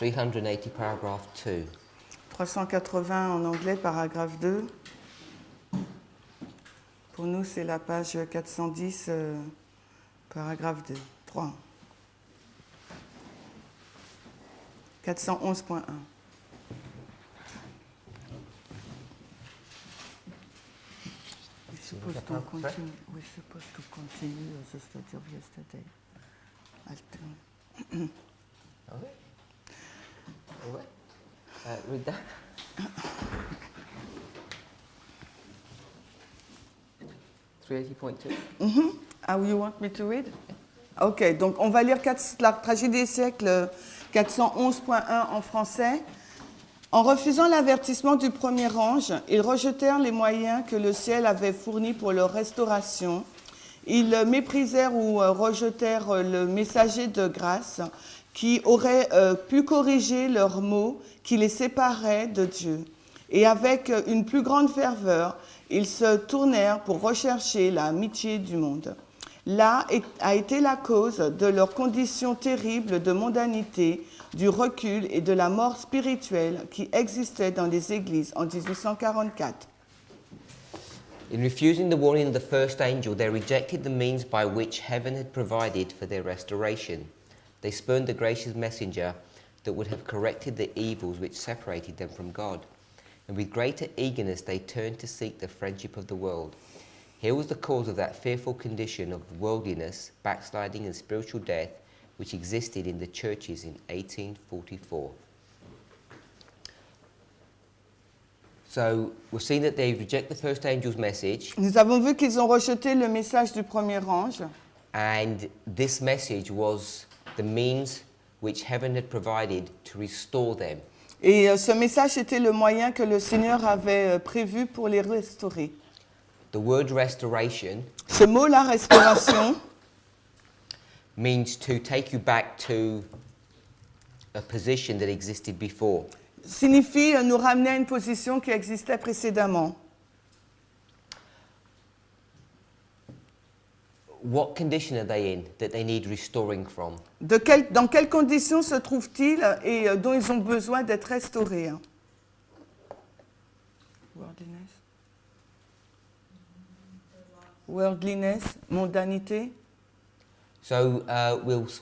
380, paragraph 2. 380 en anglais, paragraphe 2. Pour nous, c'est la page 410, paragraphe 2. 3. 411.1. We're supposed to continue the study of yesterday. Okay. All right. Read that. Ah, you want me to read? Ok, donc on va lire la tragédie des siècles 411.1 en français. En refusant l'avertissement du premier ange, ils rejetèrent les moyens que le ciel avait fournis pour leur restauration. Ils méprisèrent ou rejetèrent le messager de grâce qui aurait pu corriger leurs maux qui les séparaient de Dieu. Et avec une plus grande ferveur, ils se tournèrent pour rechercher l'amitié du monde. Là a été la cause de leur condition terrible de mondanité, du recul et de la mort spirituelle qui existait dans les églises en 1844. In refusing the warning of the first angel, they rejected the means by which heaven had provided for their restoration. They spurned the gracious messenger that would have corrected the evils which separated them from God. And with greater eagerness they turned to seek the friendship of the world. Here was the cause of that fearful condition of worldliness, backsliding and spiritual death which existed in the churches in 1844. So we've seen that they reject the first angel's message. Nous avons vu qu'ils ont rejeté le message du premier ange. And this message was the means which heaven had provided to restore them. Et ce message était le moyen que le Seigneur avait prévu pour les restaurer. The word restoration Ce mot, la restauration, means to take you back to a position that existed before. signifie nous ramener à une position qui existait précédemment. What condition are they in that they need restoring from? Dans quelles conditions se trouvent-ils et dont ils ont besoin d'être restaurés? Worldliness, mondanité. So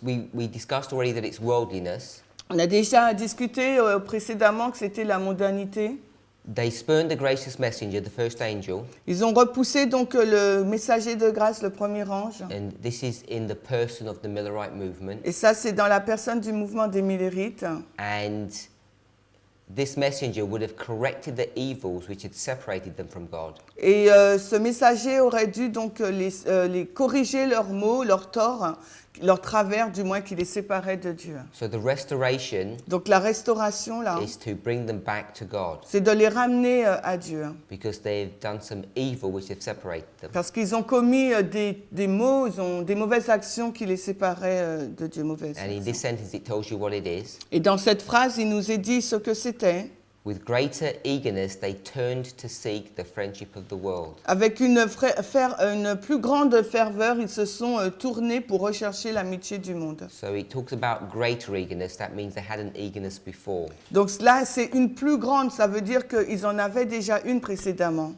we discussed already that it's worldliness. On a déjà discuté précédemment que c'était la mondanité. They spurned the gracious messenger, the first angel. Ils ont repoussé donc le messager de grâce, le premier ange. And this is in the person of the Millerite movement. Et ça, c'est dans la personne du mouvement des Millerites. And this messenger would have corrected the evils which had separated them from God. Et ce messager aurait dû donc les corriger leurs maux, leurs torts, leurs travers, du moins qui les séparaient de Dieu. So the restoration Donc la restauration là, is to bring them back to God, c'est de les ramener à Dieu. because they've done some evil which have separated them. Parce qu'ils ont commis des maux, ils ont des mauvaises actions qui les séparaient de Dieu. Mauvaises And in actions. this sentence it tells you what it is. Et dans cette phrase, il nous est dit ce que c'était. With greater eagerness they turned to seek the friendship of the world. Avec une plus grande ferveur, ils se sont tournés pour rechercher l'amitié du monde. So it talks about greater eagerness. That means they had an eagerness before. Donc là, c'est une plus grande, ça veut dire qu'ils en avaient déjà une précédemment.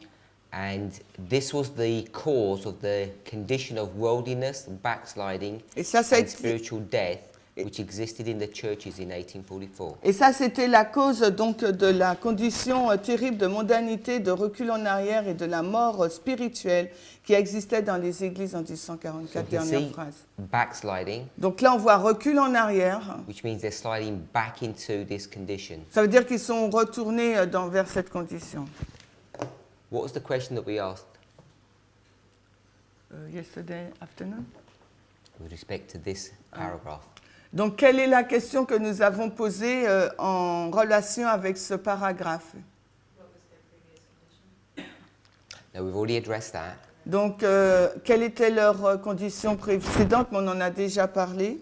And this was the cause of the condition of worldliness, backsliding, Et ça a and été- spiritual death which existed in the churches in 1844. Et ça, c'était la cause donc de la condition terrible de mondanité, de recul en arrière et de la mort spirituelle qui existait dans les églises en 1844, So you dernière see phrase. backsliding, Donc là, on voit recul en arrière. which means they're sliding back into this condition. Ça veut dire qu'ils sont retournés vers cette condition. What was the question that we asked Yesterday afternoon. with respect to this paragraph? Donc, quelle est la question que nous avons posée en relation avec ce paragraphe? Now we've already addressed that. Donc, quelles étaient leurs conditions précédentes? Mais on en a déjà parlé.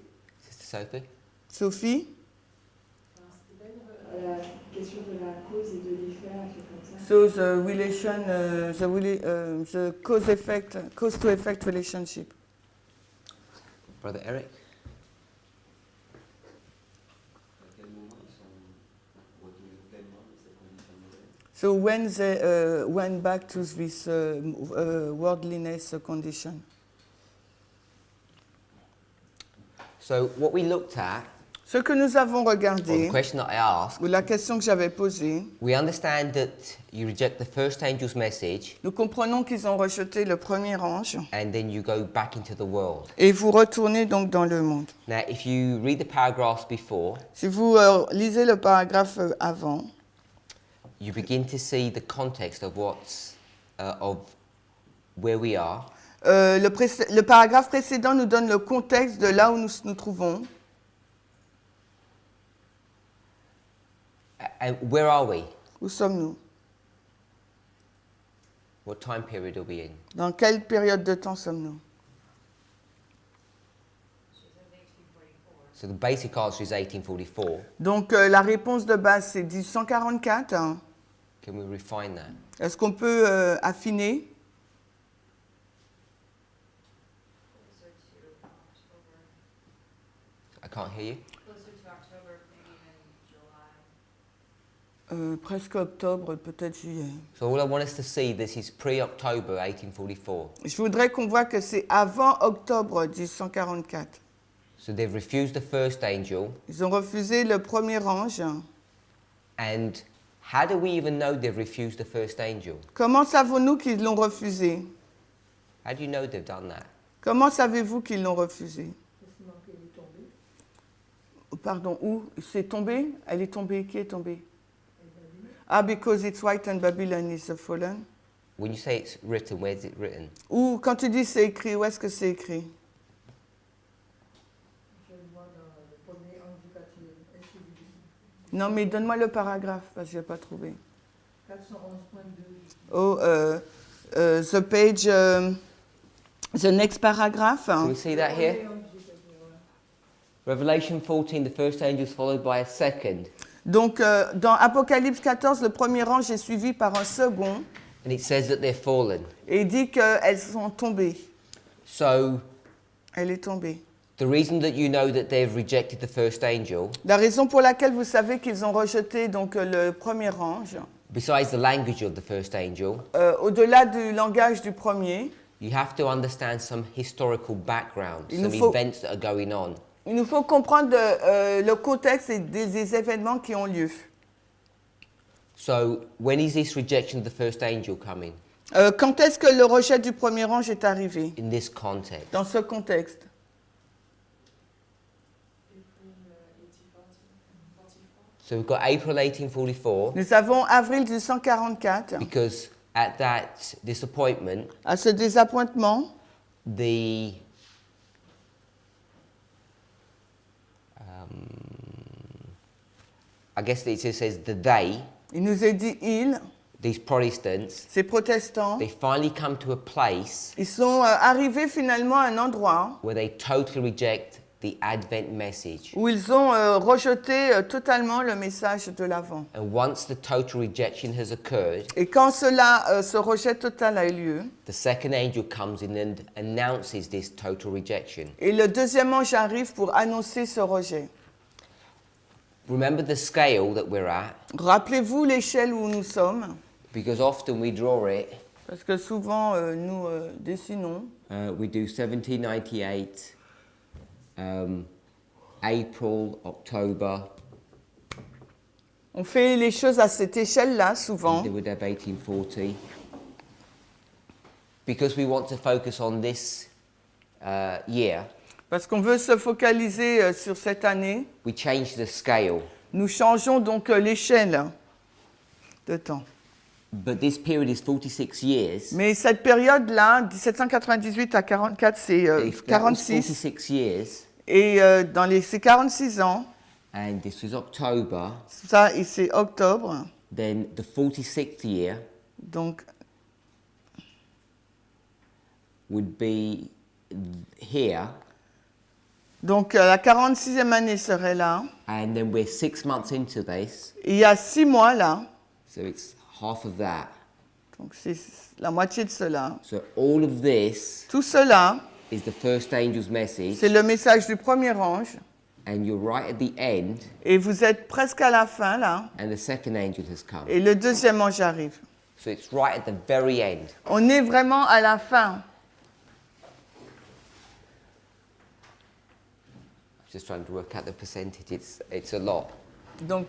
Sister Sophie? Sophie? La question de la cause et de l'effet, un truc comme ça. So the relation, the cause to effect relationship. Brother Eric? So when they went back to this worldliness condition. So what we looked at, Ce que nous avons or the regardé, question that I asked, ou la question que j'avais posée, we understand that you reject the first angel's message nous comprenons qu'ils ont rejeté le premier ange and then you go back into the world. et vous retournez donc dans le monde. Now, if you read the paragraphs before, Si vous lisez le paragraphe avant, you begin to see the context of of where we are, le paragraphe précédent nous donne le contexte de là où nous nous trouvons. and where are we? Où sommes-nous? What time period are we in? Dans quelle période de temps sommes-nous? So the basic answer is 1844. Donc la réponse de base c'est 1844. Hein. Can we refine that? Est-ce qu'on peut affiner? I can't hear you. Closer to October, maybe even July. Presque octobre, peut-être juillet. So all I want us to see, this is pre-October 1844. Je voudrais qu'on voit que c'est avant octobre 1844. So they've refused the first angel, Ils ont refusé le premier ange. and how do we even know they've refused the first angel? Comment savons-nous qu'ils l'ont refusé? How do you know they've done that? Comment savez-vous qu'ils l'ont refusé? Pardon, où? C'est tombé? Elle est tombée. Qui est tombée? Ah, because it's white and Babylon is fallen. When you say it's written, where's it written? Ou quand tu dis c'est écrit, où est-ce que c'est écrit? Non, mais donne-moi le paragraphe, parce que je n'ai pas trouvé. 411.2. Oh, the page, the next paragraph. Can we see that here? Revelation 14, the first angel is followed by a second. Donc, dans Apocalypse 14, le premier ange est suivi par un second, And it says that they're fallen. et il dit qu'elles sont tombées. So Elle est tombée. the reason that you know that they've rejected the first angel, La raison pour laquelle vous savez qu'ils ont rejeté donc le premier ange, besides the language of the first angel, au-delà du langage du premier, you have to understand some historical background, Il nous some faut- events that are going on. il nous faut comprendre le contexte et des événements qui ont lieu. So when is this rejection of the first angel coming? Quand est-ce que le rejet du premier ange est arrivé? In this context. Dans ce contexte. So we've got April 1844, Nous avons avril 1844. because at that disappointment, À ce désappointement, the I guess it just says the they, il nous est dit these Protestants, ces protestants, they finally come to a place ils sont arrivés finalement à un endroit where they totally reject the Advent message. où ils ont rejeté totalement le message de l'Avent. And once the total rejection has occurred, Et quand cela, ce rejet total a eu lieu, the second angel comes in and announces this total rejection. et le deuxième ange arrive pour annoncer ce rejet. Remember the scale that we're at, Rappelez-vous l'échelle où nous sommes, because often we draw it. parce que souvent nous dessinons. We do 1798, April, October, On fait les choses à cette échelle-là souvent, they would have 1840. Because we want to focus on this year, parce qu'on veut se focaliser sur cette année. we change the scale. Nous changeons donc l'échelle de temps. But this period is 46 years. Mais cette période-là, 1798 à 44, c'est If that was 46. 46 years, Et dans ces 46 ans, and this was October, ça, et c'est octobre, then the 46th year donc would be here, Donc la 46e année serait là. and then we're 6 months into this, Et il y a 6 mois là, so it's half of that. donc c'est la moitié de cela. So all of this Tout cela, is the first angel's message, c'est le message du premier ange. And you're right at the end, et vous êtes presque à la fin là, and the second angel has come. et le deuxième ange arrive. So it's right at the very end. On est vraiment à la fin. Just trying to work out the percentage. It's a lot. Donc,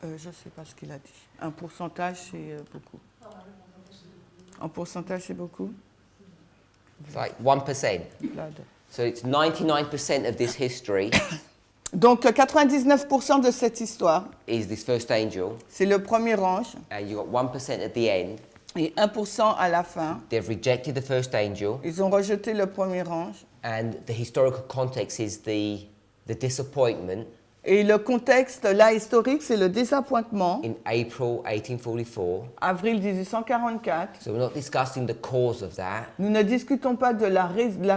je ne sais pas ce qu'il a dit. Un pourcentage, c'est beaucoup. En pourcentage, c'est beaucoup. It's like 1%. So it's 99% of this history Donc, 99% de cette histoire, is this first angel, c'est le premier ange, and you got 1% at the end. et 1% à la fin. They've rejected the first angel, Ils ont rejeté le premier ange. and the historical context is the disappointment Et le contexte, là, historique, c'est le désappointement. in April 1844. Avril 1844. So we're not discussing the cause of that, Nous ne discutons pas de la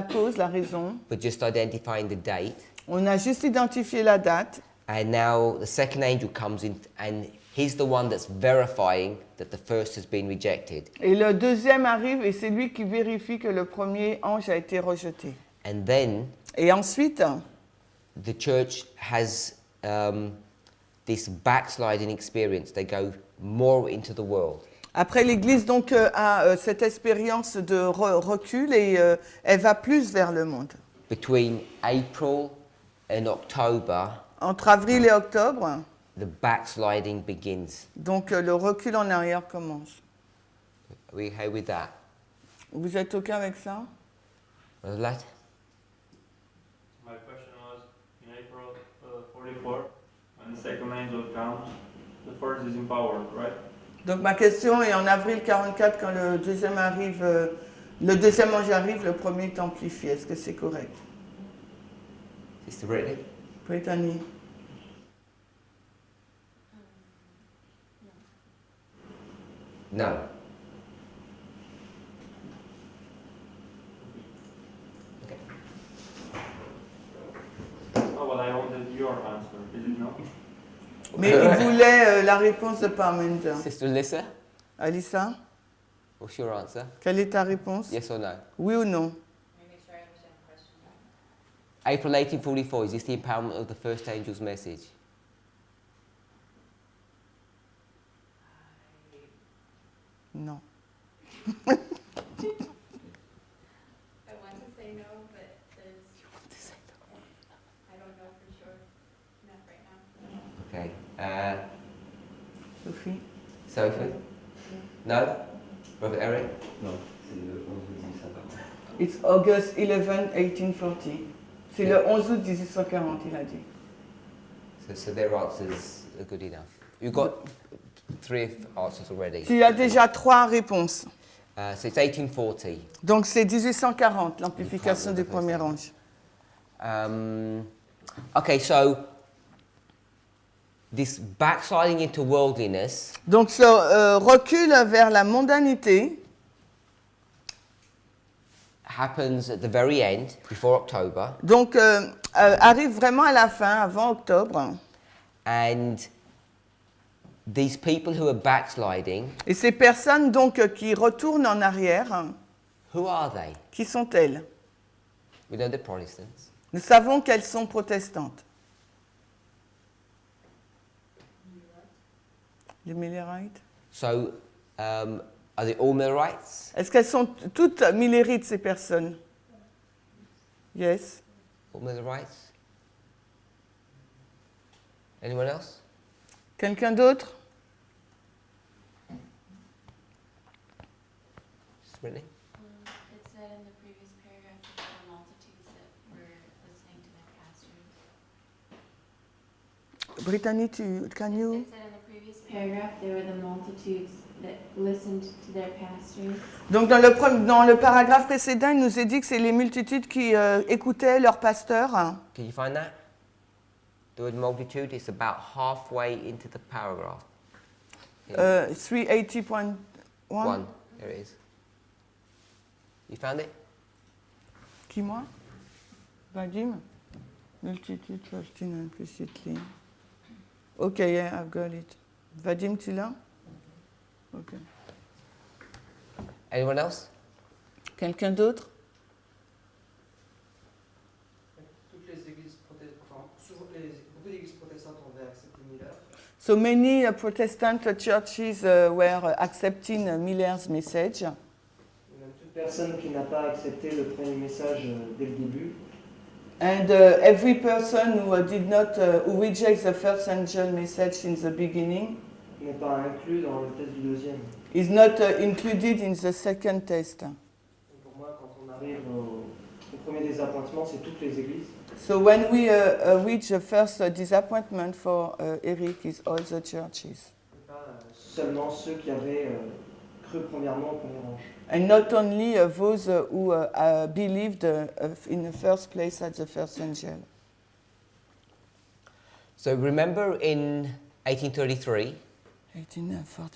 cause, la raison. but just identifying the date. On a juste identifié la date. And now the second angel comes in, and he's the one that's verifying that the first has been rejected. Et le deuxième arrive et c'est lui qui vérifie que le premier ange a été rejeté. And then Et ensuite, the church has this backsliding experience. They go more into the world. après l'Église donc a cette expérience de recul et elle va plus vers le monde. Between April and October, Entre avril et octobre, the backsliding begins. donc le recul en arrière commence. Are we okay with that? Vous êtes OK avec ça? Brother Latt? My question was, in April 44, when the second angel comes, the first is empowered, right? Donc ma question est en avril 44 quand le deuxième arrive, le deuxième ange arrive, le premier est amplifié. Est-ce que c'est correct? Sister Brittany? Brittany. No. Oh, well, I wanted your answer. Is it no? Mais il voulait la réponse de Parminder. Sister Lissa? Alissa, What's your answer? quelle est ta réponse? Yes or no? Oui ou non? April 1844, is this the empowerment of the first angel's message? Non. I want to say no, but there's. I don't know for sure. Not right now. Okay. Sophie? Sophie? No? Brother Eric? Non, c'est le 11 ça va. It's August 11, 1840. C'est le 11 août 1840, il a dit. So their answers are good enough. You've got three answers already. Tu as déjà 3 réponses. So it's 1840. Donc c'est 1840, l'amplification du premier ange. Okay, so this backsliding into worldliness Donc ce recul vers la mondanité happens at the very end, before October, donc, arrive vraiment à la fin, avant octobre. and these people who are backsliding, Et ces personnes donc qui retournent en arrière, who are they? qui sont-elles? We know they're Protestants. Nous savons qu'elles sont protestantes. Les Millerites? So, are they all Millerites? Est-ce qu'elles sont toutes millérites, ces personnes? Yes. All Millerites? Anyone else? Quelqu'un d'autre? Really? It said in the previous paragraph that there were multitudes that were listening to their pastors. Brittany, can you? It said in the previous paragraph there were the multitudes that listened to their pastors. Donc dans le paragraphe précédent, il nous est dit que c'est les multitudes qui écoutaient leur pasteur. Can you find that? The word multitude is about halfway into the paragraph. 380.1. One. There it is. You found it? Qui, moi? Vadim? Multitude trusting implicitly. Okay, yeah, I've got it. Vadim, tu l'as? Okay. Anyone else? Quelqu'un d'autre? Toutes les églises beaucoup d'églises protestantes ont accepté Miller. So many Protestant churches were accepting Miller's message. Il y a même toute personne qui n'a pas accepté le premier message dès le début. And every person who did not, who rejects the first angel message in the beginning N'est pas inclus dans le test du deuxième. is not included in the second test. Et pour moi, quand on arrive au premier désappointement, c'est toutes les églises. So when we reach the first disappointment for Eric is all the churches. Et pas seulement ceux qui avaient cru premièrement au premier ange. And not only those who believed in the first place at the first angel. So remember in 1833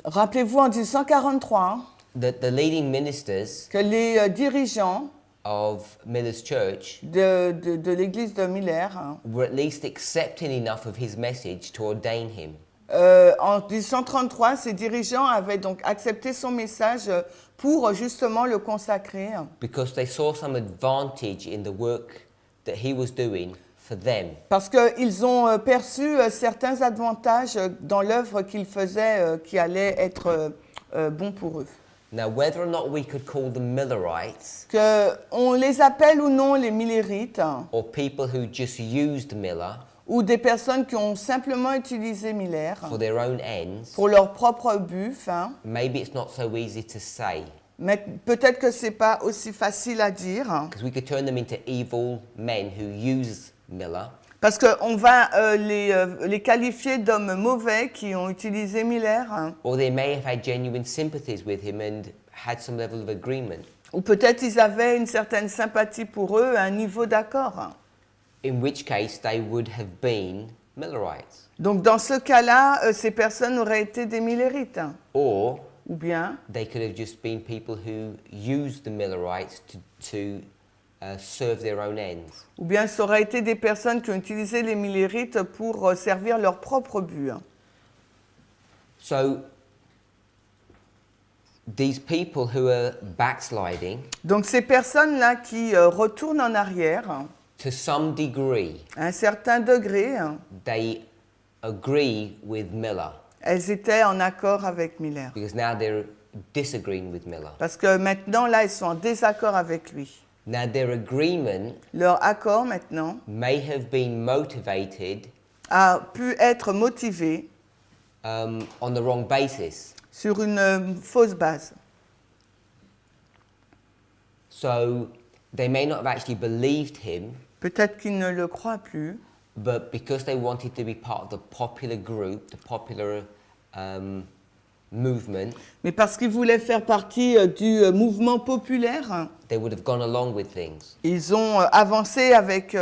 Rappelez-vous en 1843 that the leading ministers que les dirigeants of Miller's church de l'église de Miller, were at least accepting enough of his message to ordain him. en 1833, ces dirigeants avaient donc accepté son message pour justement le consacrer. Because they saw some advantage in the work that he was doing for them. Parce qu'ils ont perçu certains avantages dans l'œuvre qu'il faisait qui allait être bon pour eux. Now, whether or not we could call them Millerites Qu'on les appelle ou non les Millerites, or people who just used Miller ou des personnes qui ont simplement utilisé Miller for their own ends, pour leur propre but, maybe it's not so easy to say. mais peut-être que c'est pas aussi facile à dire, Because we could turn them into evil men who use Miller, parce qu'on va les qualifier d'hommes mauvais qui ont utilisé Miller, or they may have had genuine sympathies with him and had some level of agreement. ou peut-être ils avaient une certaine sympathie pour eux, un niveau d'accord. In which case, they would have been Millerites. Donc dans ce cas-là, ces personnes auraient été des Millerites. Or Ou bien, they could have just been people who used the Millerites to serve their own ends. ou bien ça aurait été des personnes qui ont utilisé les Millerites pour servir leur propre but. So, these people who are backsliding, Donc ces personnes-là qui retournent en arrière, to some degree, à un certain degré, they agree with Miller, elles étaient en accord avec Miller. because now they're disagreeing with Miller. Parce que maintenant, là, ils sont en désaccord avec lui. Now, their agreement Leur accord, maintenant, may have been motivated a pu être motivé on the wrong basis. sur une fausse base. So, they may not have actually believed him, Peut-être qu'ils ne le croient plus, but because they wanted to be part of the popular group, the popular movement, mais parce qu'ils voulaient faire partie du mouvement populaire, they would have gone along with things. elles ont avancé avec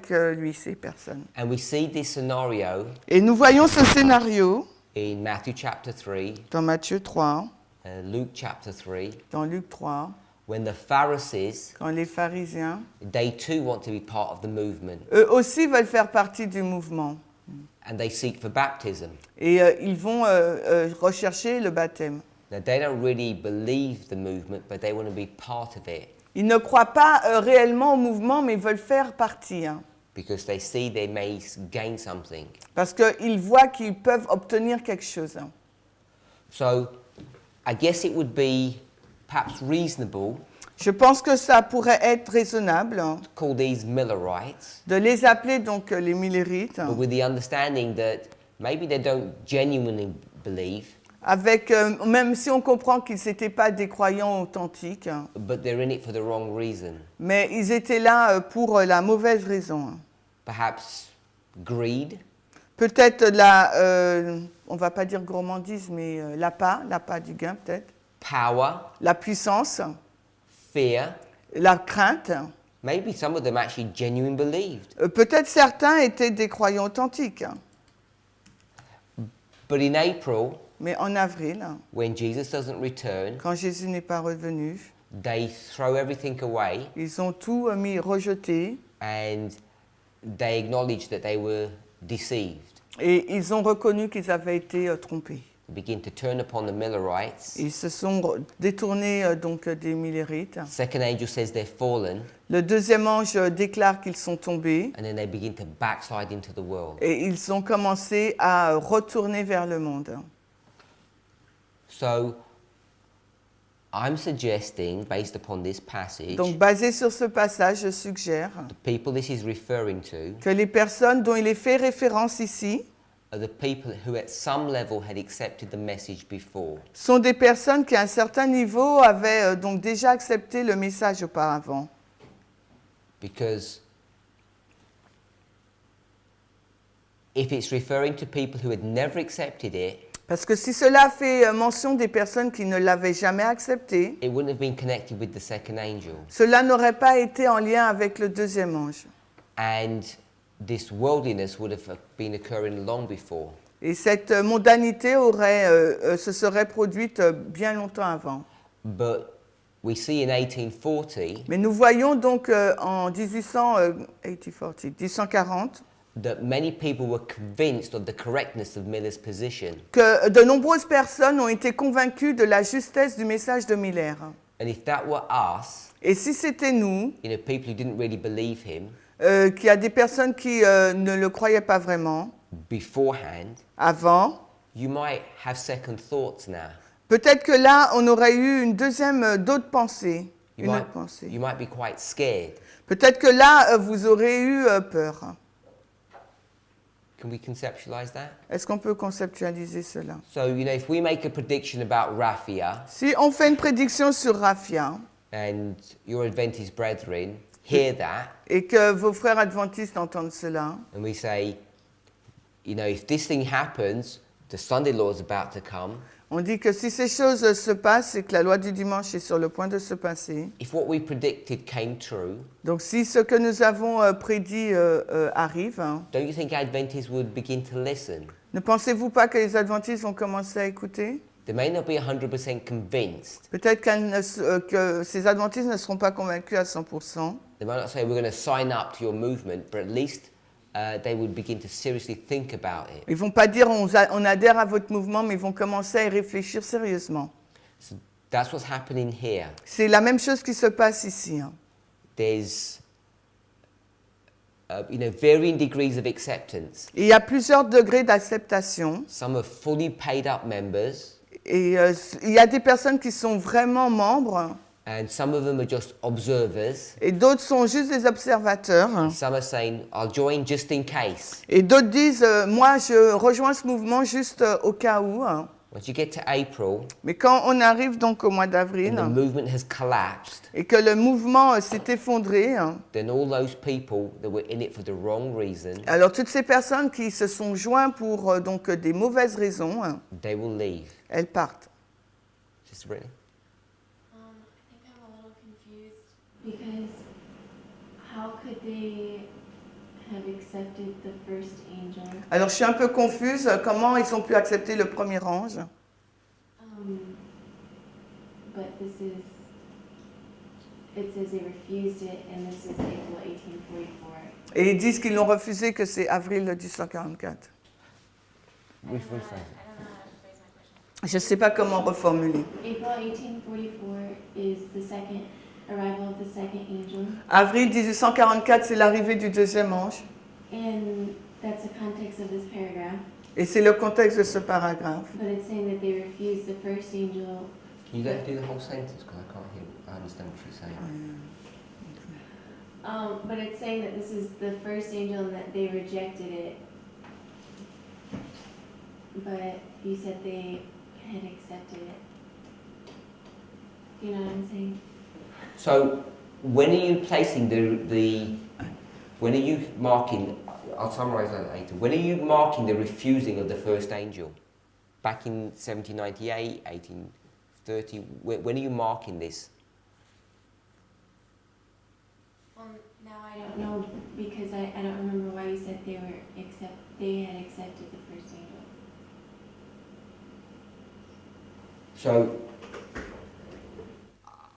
lui, ces personnes. And we see this scenario Et nous voyons ce scénario in Matthew chapter 3, dans Matthieu 3, Luke chapter 3, dans Luc 3, when the Pharisees, quand les pharisiens, they too want to be part of the movement, eux aussi veulent faire partie du mouvement. and they seek for baptism. Et ils vont rechercher le baptême. Now, they don't really believe the movement, but they want to be part of it Ils ne croient pas réellement au mouvement, mais ils veulent faire partie. because they see they may gain something. Parce qu'ils voient qu'ils peuvent obtenir quelque chose. So, I guess it would be perhaps reasonable Je pense que ça pourrait être raisonnable to call these Millerites, de les appeler donc les Millerites, but with the understanding that maybe they don't genuinely believe, avec, même si on comprend qu'ils n'étaient pas des croyants authentiques, but they're in it for the wrong reason. mais ils étaient là pour la mauvaise raison. Perhaps greed, Peut-être on ne va pas dire gourmandise, mais l'appât du gain peut-être, power, la puissance, fear. la crainte. Maybe some of them actually genuinely believed. Peut-être certains étaient des croyants authentiques, But in April, mais en avril, when Jesus doesn't return, quand Jésus n'est pas revenu, they throw everything away ils ont tout rejeté and they acknowledge that they were deceived. et ils ont reconnu qu'ils avaient été trompés. They begin to turn upon the Millerites. Ils se sont détournés donc des Millérites. Second angel says they're fallen, Le deuxième ange déclare qu'ils sont tombés and then they begin to backslide into the world. et ils ont commencé à retourner vers le monde. So, I'm suggesting, based upon this passage, Donc basé sur ce passage, je suggère the people this is referring to que les personnes dont il est fait référence ici are the people who at some level had accepted the message before. sont des personnes qui à un certain niveau avaient donc déjà accepté le message auparavant. Because if it's referring to people who had never accepted it, Parce que si cela fait mention des personnes qui ne l'avaient jamais accepté, it wouldn't have been connected with the second angel. cela n'aurait pas été en lien avec le deuxième ange. And this worldliness would have been occurring long before. Et cette mondanité se serait produite bien longtemps avant. But we see in 1840 Mais nous voyons donc en 1840, that many people were convinced of the correctness of Miller's position. que de nombreuses personnes ont été convaincues de la justesse du message de Miller. And if that were us, Et si c'était nous, people who didn't really believe him qu'il y a des personnes qui ne le croyaient pas vraiment beforehand, avant, you might have second thoughts now. peut-être que là, on aurait eu d'autres pensées. You Une might, autre pensée. you might be quite scared. Peut-être que là, vous aurez eu peur. Can we conceptualize that? Est-ce qu'on peut conceptualiser cela? So, if we make a prediction about Raphia Si on fait une prédiction sur Raphia and your Adventist brethren hear that, et que vos frères adventistes entendent cela, and we say, if this thing happens, the Sunday law is about to come. on dit que si ces choses se passent et que la loi du dimanche est sur le point de se passer, If what we predicted came true, donc si ce que nous avons prédit arrive, don't you think Adventists would begin to listen? ne pensez-vous pas que les adventistes vont commencer à écouter? They may not be 100% convinced. Peut-être que ces adventistes ne seront pas convaincus à 100%. They might not say we're going to sign up to your movement, but at least they would begin to seriously think about it. Ils ne vont pas dire on adhère à votre mouvement, mais ils vont commencer à y réfléchir sérieusement. So that's what's happening here. C'est la même chose qui se passe ici. There's varying degrees of acceptance. Et il y a plusieurs degrés d'acceptation. Some are fully paid up members, Et il y a des personnes qui sont vraiment membres, and some of them are just observers. et d'autres sont juste des observateurs. Some are saying, I'll join just in case. Et d'autres disent, moi je rejoins ce mouvement juste au cas où. Once you get to April, Mais quand on arrive donc au mois and d'avril, the movement has collapsed, et que le mouvement s'est effondré, then all those people that were in it for the wrong reason, alors toutes ces personnes qui se sont joints pour donc des mauvaises raisons, they will leave. elles partent. Sister Brittany? I think I'm a little confused because how could they have accepted the first angel? Alors je suis un peu confuse, comment ils ont pu accepter le premier ange? But it says they refused it, and this is April 1844. Et ils disent qu'ils l'ont refusé, que c'est avril 1844. I don't know how to phrase my question. Je ne sais pas comment reformuler. April 1844 is the second arrival of the second angel, Avril 1844, c'est l'arrivée du deuxième ange. and that's the context of this paragraph. Et c'est le contexte de ce paragraphe. But it's saying that they refused the first angel. Can you let do the whole sentence? Because I can't hear. I understand what she's saying. But it's saying that this is the first angel and that they rejected it. But you said they had accepted it. You know what I'm saying? So, when are you placing when are you marking, I'll summarize that later, when are you marking the refusing of the first angel? Back in 1798, 1830, when are you marking this? Well, now I don't know because I don't remember why you said they had accepted the first angel. So,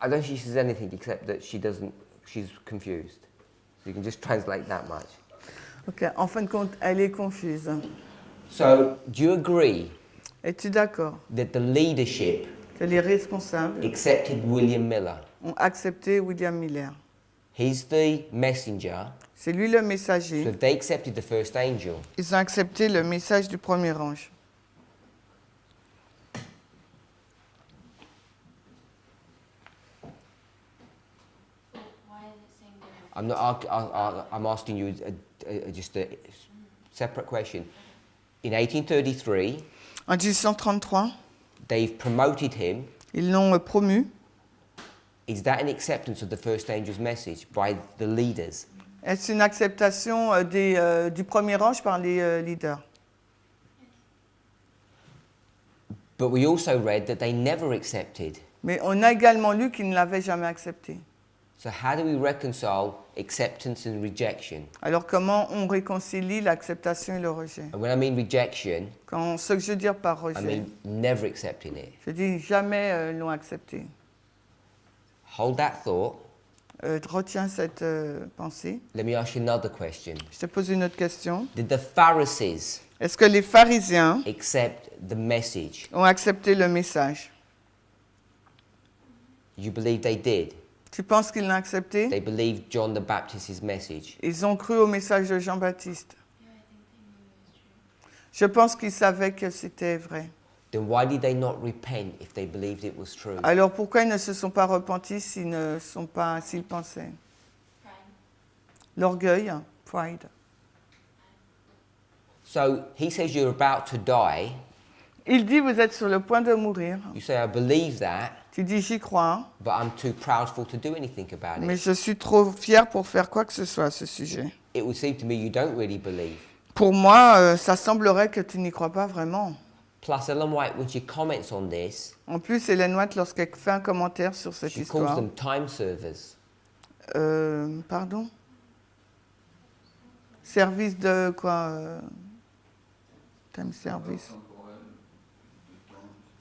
I don't think she says anything except that she's confused. So you can just translate that much. Ok, en fin de compte, elle est confuse. So, do you agree Es-tu d'accord that the leadership que les responsables accepted William Miller? ont accepté William Miller? He's the messenger, C'est lui le so messager. if they accepted the first angel, Ils ont accepté le message du premier ange. Why is it saying they're I'm not. I'm asking you just a separate question. In 1833, En 1833, they've promoted him. ils l'ont promu. Is that an acceptance of the first angel's message by the leaders? Est-ce une acceptation du premier ange par les leaders? But we also read that they never accepted. Mais on a également lu qu'ils ne l'avaient jamais accepté. So how do we reconcile acceptance and rejection? Alors comment on réconcilie l'acceptation et le rejet? And when I mean rejection, Ce que je veux dire par I rejet, mean never accepting it. je dis jamais l'ont accepté. Hold that thought. Retiens cette pensée. Let me ask you another question. Je te pose une autre question. Did the Pharisees Est-ce que les pharisiens accept the message? ont accepté le message? You believe they did? Tu penses qu'ils l'ont accepté? They believed John the Baptist's message. Ils ont cru au message de Jean-Baptiste. Yeah, I think they knew it was true. Je pense qu'ils savaient que c'était vrai. Then why did they not repent if they believed it was true? Alors pourquoi ils ne se sont pas repentis s'ils pensaient? Pride. L'orgueil, pride. So he says you're about to die. Il dit vous êtes sur le point de mourir. You say I believe that, Tu dis j'y crois, but I'm too proudful to do anything about mais it. je suis trop fier pour faire quoi que ce soit à ce sujet. It would seem to me you don't really believe. Pour moi, ça semblerait que tu n'y crois pas vraiment. Plus, Ellen White, when she comments on this, En plus, Hélène White, lorsqu'elle fait un commentaire sur cette she calls histoire, them time servers. pardon, service de quoi time service.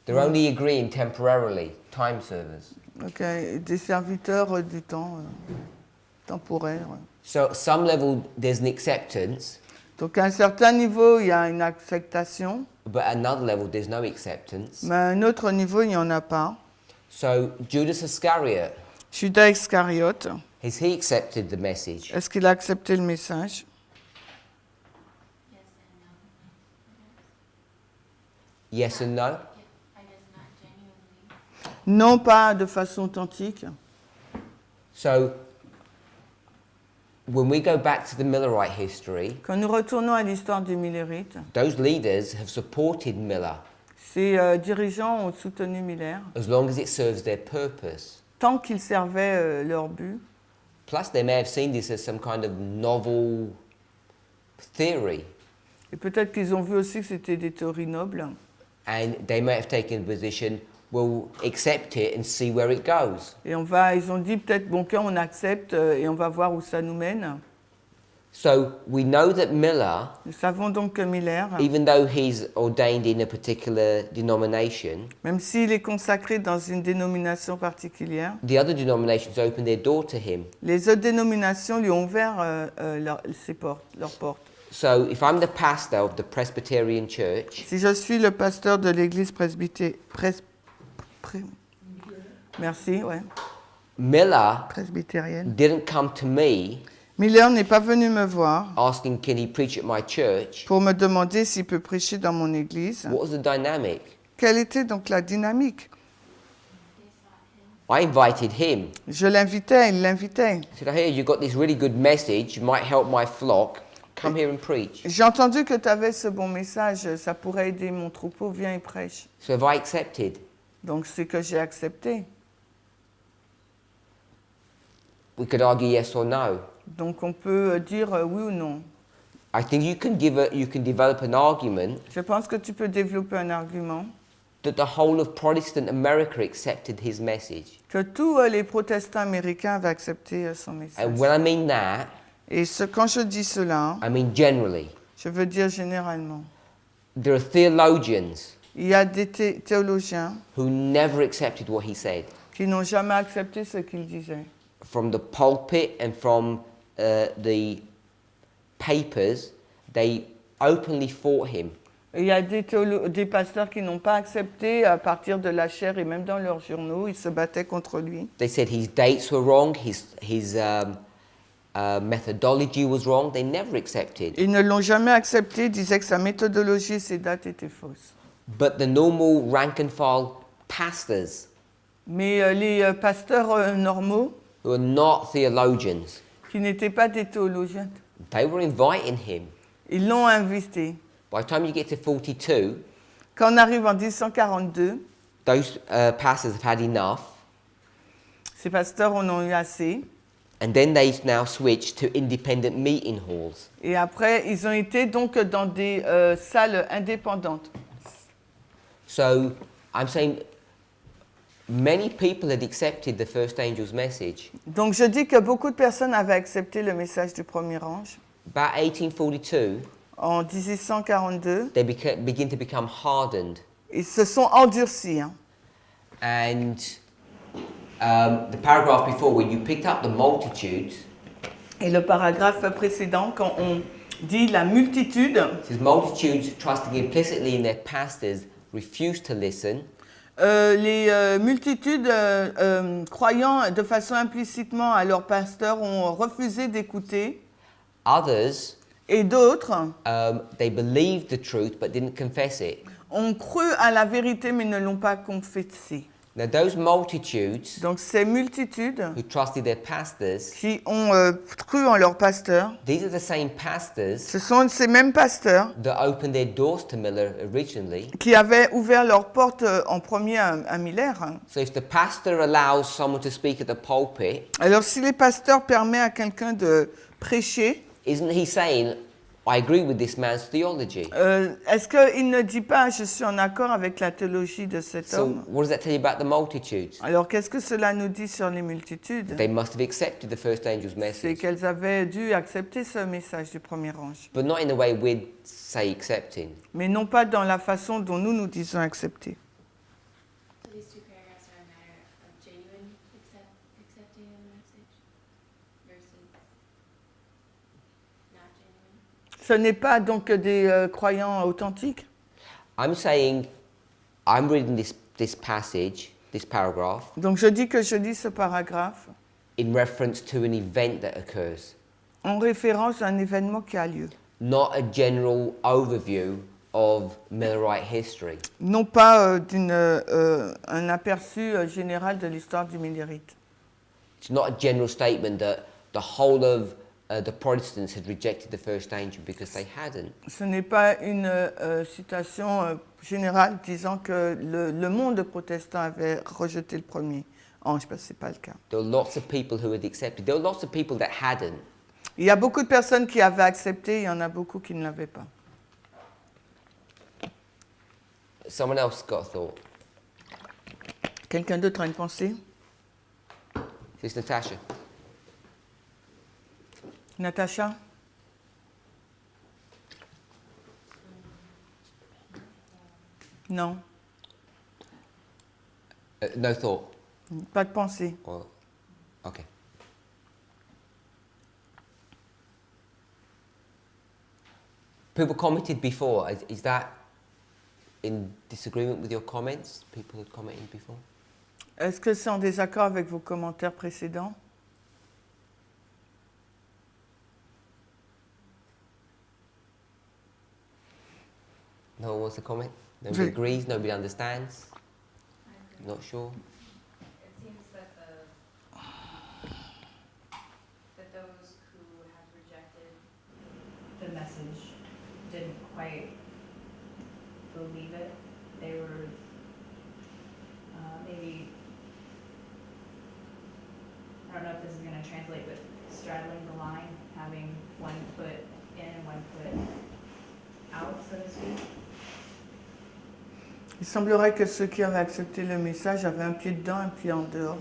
They're only agreeing temporarily, time servers. Ok, des serviteurs du temps temporaire. So at some level, there's an acceptance, Donc à un certain niveau, il y a une acceptation, but at another level, there's no acceptance. mais à un autre niveau, il n'y en a pas. So Judas Iscariot, Judas Iscariote, has he accepted the message? est-ce qu'il a accepté le message? Yes and no. Yes and no? I guess not genuinely. Non, pas de façon authentique. So when we go back to the Millerite history, Quand nous retournons à l'histoire du Millerite, those leaders have supported Miller ces dirigeants ont soutenu Miller as long as it serves their purpose. tant qu'ils servaient leur but. Plus, they may have seen this as some kind of novel theory, Et peut-être qu'ils ont vu aussi que c'était des théories nobles. and they may have taken a position, we'll accept it and see where it goes. Et ils ont dit peut-être, bon, on accepte et on va voir où ça nous mène. So we know that Miller, Nous savons donc que Miller, even though he's ordained in a particular denomination, même s'il est consacré dans une dénomination particulière, the other denominations opened their door to him. les autres dénominations lui ont ouvert leurs portes. So if I'm the pastor of the Presbyterian Church, Si je suis le pasteur de l'église merci, ouais, Miller presbytérienne, didn't come to me Miller n'est pas venu me voir asking, can he preach at my church? pour me demander s'il peut prêcher dans mon église. What was the dynamic? Quelle était donc la dynamique? I invited him. Je l'invitais, il l'invitait. I said, I hear you got this really good message, it might help my flock. Come here and preach. J'ai entendu que tu avais ce bon message, ça pourrait aider mon troupeau, viens et prêche. So have I accepted? Donc c'est que j'ai accepté. We could argue yes or no. Donc on peut dire oui ou non. I think you can develop an argument Je pense que tu peux développer un argument that the whole of Protestant America accepted his message. que tous les protestants américains avaient accepté son message. And when I mean that, Et quand je dis cela, I mean generally. je veux dire généralement. There are theologians Il y a des théologiens who never accepted what he said. qui n'ont jamais accepté ce qu'il disait. From the pulpit and from the papers, they openly fought him. Il y a des pasteurs qui n'ont pas accepté à partir de la chair et même dans leurs journaux, ils se battaient contre lui. They said his dates were wrong, his methodology was wrong. They never accepted. Ils ne l'ont jamais accepté, ils disaient que sa méthodologie et ses dates étaient fausses. But the normal rank and file pastors Mais les pasteurs normaux, who are not theologians, qui n'étaient pas des théologiens, they were inviting him. ils l'ont invité. By the time you get to 42, Quand on arrive en 1842, those pastors have had enough, ces pasteurs en ont eu assez. and then they now switch to independent meeting halls. Et après, ils ont été donc dans des salles indépendantes. So I'm saying many people had accepted the first angel's message. Donc je dis que beaucoup de personnes avaient accepté le message du premier ange. About 1842, En 1842, they begin to become hardened. ils se sont endurcis. Hein. And the paragraph before, when you picked up the multitudes, Et le paragraphe précédent, quand on dit la multitude, it says multitudes trusting implicitly in their pastors refused to listen. les multitudes croyant de façon implicitement à leur pasteur ont refusé d'écouter. Others, Et d'autres they believed the truth but didn't confess it. ont cru à la vérité mais ne l'ont pas confessé. Now those multitudes Donc ces multitudes who trusted their pastors, qui ont cru en leur pasteur, these are the same pastors ce sont ces mêmes pasteurs that opened their doors to Miller originally. qui avaient ouvert leurs portes en premier à Miller. Hein. So if the pastor allows someone to speak at the pulpit, Alors si les pasteurs permettent à quelqu'un de prêcher, isn't he saying, I agree with this man's theology? est-ce qu'il ne dit pas « je suis en accord avec la théologie de cet So homme » what does that tell you about the multitudes? Alors qu'est-ce que cela nous dit sur les multitudes? They must have accepted the first angel's C'est message, qu'elles avaient dû accepter ce message du premier ange, but not in the way we'd say accepting. mais non pas dans la façon dont nous disons accepter. So these two paragraphs are a matter of genuine accepting of the message versus not genuine. Ce n'est pas donc des croyants authentiques. I'm saying, I'm reading this passage, this paragraph, Donc je dis que je lis ce paragraphe in reference to an event that occurs, en référence à un événement qui a lieu. not a general overview of Millerite history. Non pas un aperçu général de l'histoire du Millérite. It's not a general statement that the whole of the Protestants had rejected the first angel because they hadn't. Ce n'est pas une citation générale disant que le monde protestant avait rejeté le premier ange, parce que ce n'est pas le cas. There were lots of people who had accepted. There were lots of people that hadn't. Il y a beaucoup de personnes qui avaient accepté, il y en a beaucoup qui ne l'avaient pas. Someone else got a thought. Quelqu'un d'autre a une pensée? Sister Natasha. Natacha? Non, No thought. pas de pensée. Well, okay. People commented before. Is that in disagreement with your comments? People had commented before? Est-ce que c'est en désaccord avec vos commentaires précédents? No one wants to comment? Nobody Je- agrees? Nobody understands? Not sure? It seems that those who have rejected the message didn't quite believe it. They were maybe, I don't know if this is going to translate, but straddling the line, having one foot in and one foot out, so to speak. Il semblerait que ceux qui avaient accepté le message avaient un pied dedans, un pied en dehors.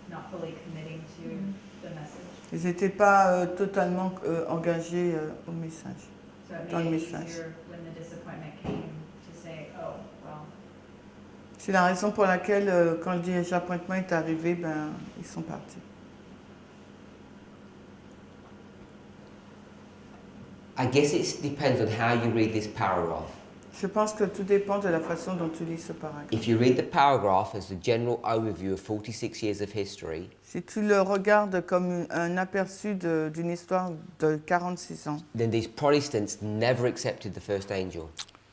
Not fully committing to the message. Ils n'étaient pas totalement engagés au message. So it Dans le made it message. easier when the disappointment came to say, oh, well, C'est la raison pour laquelle, quand le désappointement est arrivé, ben, ils sont partis. I guess it depends on how you read this paragraph. Je pense que tout dépend de la façon dont tu lis ce paragraphe. If you read the paragraph as a general overview of 46 years of history, Si tu le regardes comme un aperçu d'une histoire de 46 ans, then these Protestants never accepted the first angel.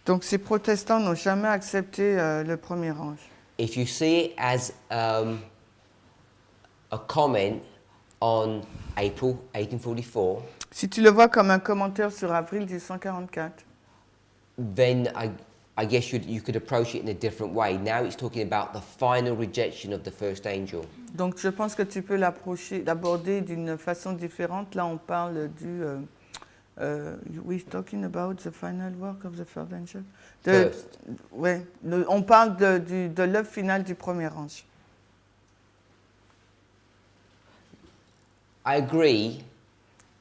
donc ces protestants n'ont jamais accepté le premier ange. If you see it as a comment on April 1844, Si tu le vois comme un commentaire sur avril 1844, then I guess you could approach it in a different way. Now it's talking about the final rejection of the first angel. donc je pense que tu peux l'aborder d'une façon différente. Là, on parle du... we're talking about the final work of the third angel. First. Ouais, on parle de l'œuvre finale du premier ange. I agree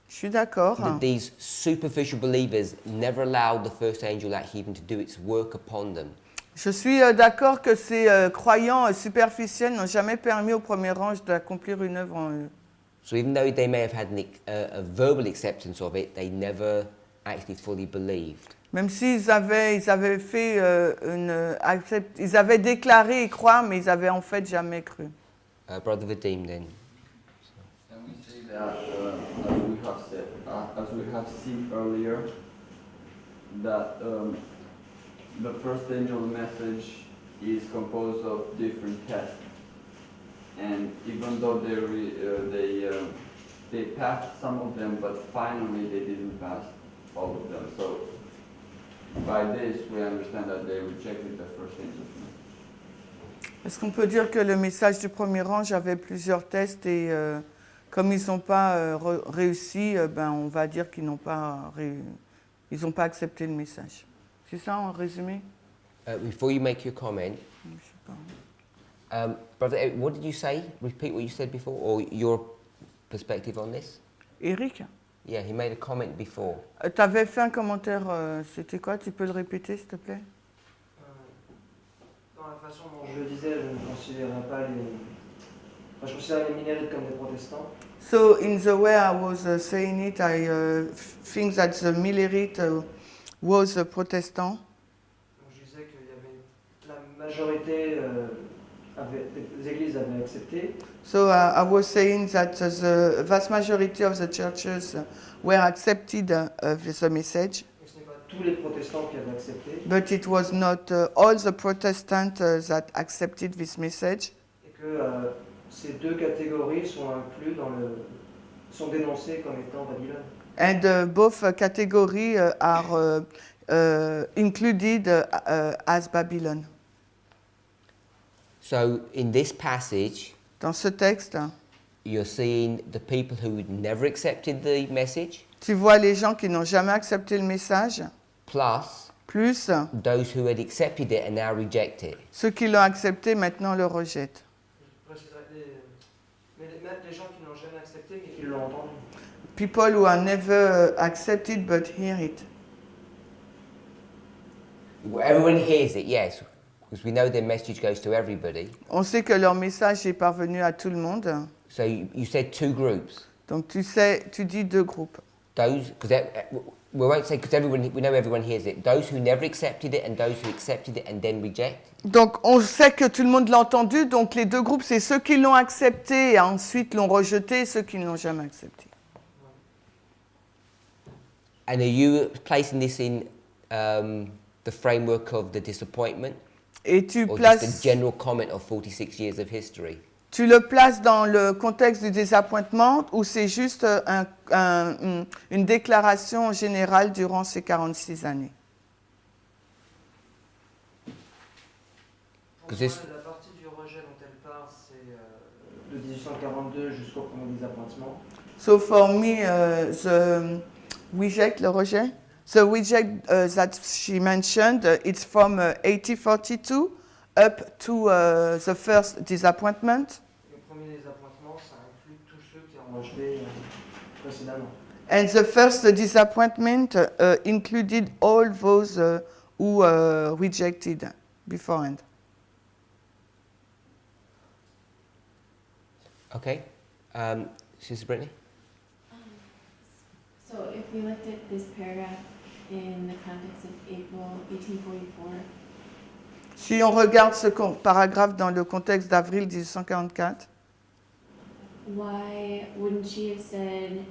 Je suis d'accord. that these superficial believers never allowed the first angel actually even to do its work upon them. Je suis d'accord que ces croyants superficiels n'ont jamais permis au premier ange d'accomplir une œuvre en eux. So even though they may have had a verbal acceptance of it, they never actually fully believed. Même s'ils avaient fait ils avaient déclaré y croire, mais ils avaient en fait jamais cru. Brother Vadim then. Can we say that, as we have seen earlier, that the first angel message is composed of different tests, and even though they passed some of them, but finally they didn't pass all of them. So by this we understand that they rejected the first angel's message. Est-ce qu'on peut dire que le message du premier ange avait plusieurs tests et comme ils n'ont pas réussi, on va dire qu'ils n'ont pas accepté le message. C'est ça en résumé? Before you make your comment, Je sais pas. Brother Eric, what did you say? Repeat what you said before, or your perspective on this? Eric, Yeah, he made a comment before. tu avais fait un commentaire, c'était quoi? Tu peux le répéter s'il te plaît? Dans la façon dont je le disais, je ne considérais pas je considère les minérites comme des protestants. So in the way I was saying it, I think that the Millerite was a Protestant. Donc je disais qu'il y avait la majorité des églises avaient accepté. So I was saying that the vast majority of the churches were accepted with the message, Donc ce n'est pas tous les protestants qui avaient accepté. but it was not all the Protestants that accepted this message. Et que ces deux catégories sont dénoncées comme étant Babylone. And both categories are included as Babylon. So in this passage, Dans ce texte, you're seeing the people who never accepted the message, tu vois les gens qui n'ont jamais accepté le message, plus plus those who had accepted it and now reject it. ceux qui l'ont accepté maintenant le rejettent. Je préciserai même les gens qui n'ont jamais accepté mais qui l'ont entendu. People who are never accepted but hear it. Everyone hears it, yes, because we know their message goes to everybody. On sait que leur message est parvenu à tout le monde. So you said two groups. Donc tu dis deux groupes. Those, because we won't say because we know everyone hears it. Those who never accepted it and those who accepted it and then reject. Donc on sait que tout le monde l'a entendu, donc les deux groupes, c'est ceux qui l'ont accepté et ensuite l'ont rejeté et ceux qui ne l'ont jamais accepté. And are you placing this in the framework of the disappointment? Et tu Or just a places, general comment of 46 years of history? tu le places dans le contexte du désappointement ou c'est juste une déclaration générale durant ces 46 années? Pour moi, la partie du rejet dont elle parle, c'est de 1842 jusqu'au premier désappointement. So for me, the reject that she mentioned, it's from 1842 up to the first disappointment. Le premier désappointement, ça inclut tous ceux qui ont rejeté précédemment. And the first disappointment included all those who rejected beforehand. Okay. Sister Brittany? So if we looked at this paragraph in the context of April 1844, Si on regarde ce paragraphe dans le contexte d'avril 1844, why wouldn't she have said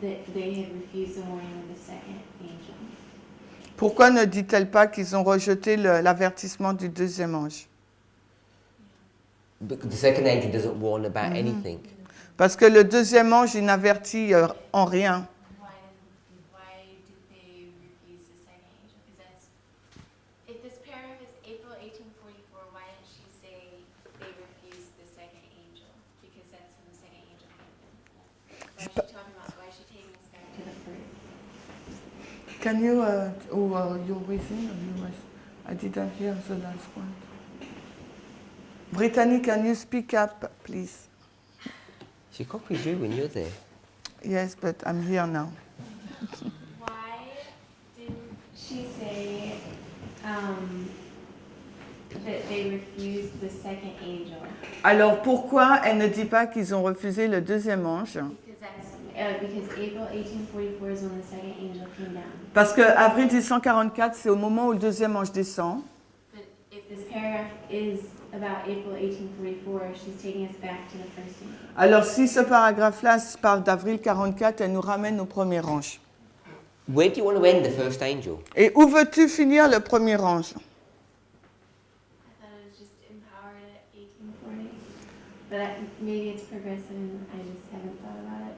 that they had refused the warning of the second angel? pourquoi ne dit-elle pas qu'ils ont rejeté l'avertissement du deuxième ange? But the second angel doesn't warn about anything. Parce que le deuxième ange, il n'avertit en rien. Why did they refuse the second angel? Because that's, if this paragraph is April 1844, why didn't she say they refused the second angel? Because that's when the second angel came in. Why is she talking about, why is she taking us back to the first? Can you, your reason? I didn't hear the last one. Brittany, can you speak up, please? She copies you when you're there. Yes, but I'm here now. Why didn't she say that they refused the second angel? Alors pourquoi elle ne dit pas qu'ils ont refusé le deuxième ange? Because because April 1844 is when the second angel came down. Parce que avril 1844, c'est au moment où le deuxième ange descend. But if this paragraph is about April 1844, she's taking us back to the first angel. Alors si ce paragraphe-là parle d'avril 44, elle nous ramène au premier ange. Where do you want to end the first angel? Et où veux-tu finir le premier ange? I thought it was just empowered at 1840, but maybe it's progressive and I just haven't thought about it.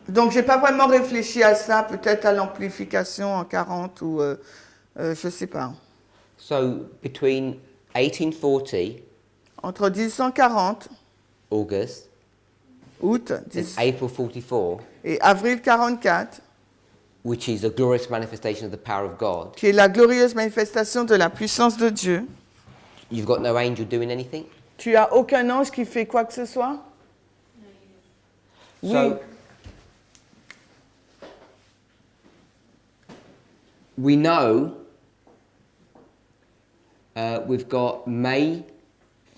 Donc j'ai pas vraiment réfléchi à ça, peut-être à l'amplification en 40 ou je sais pas. So between 1840, Entre 1840, August, août and April 44, et avril 44, which is a glorious manifestation of the power of God, qui est la glorieuse manifestation de la puissance de Dieu, you've got no angel doing anything? tu as aucun ange qui fait quoi que ce soit? Oui. So we know we've got May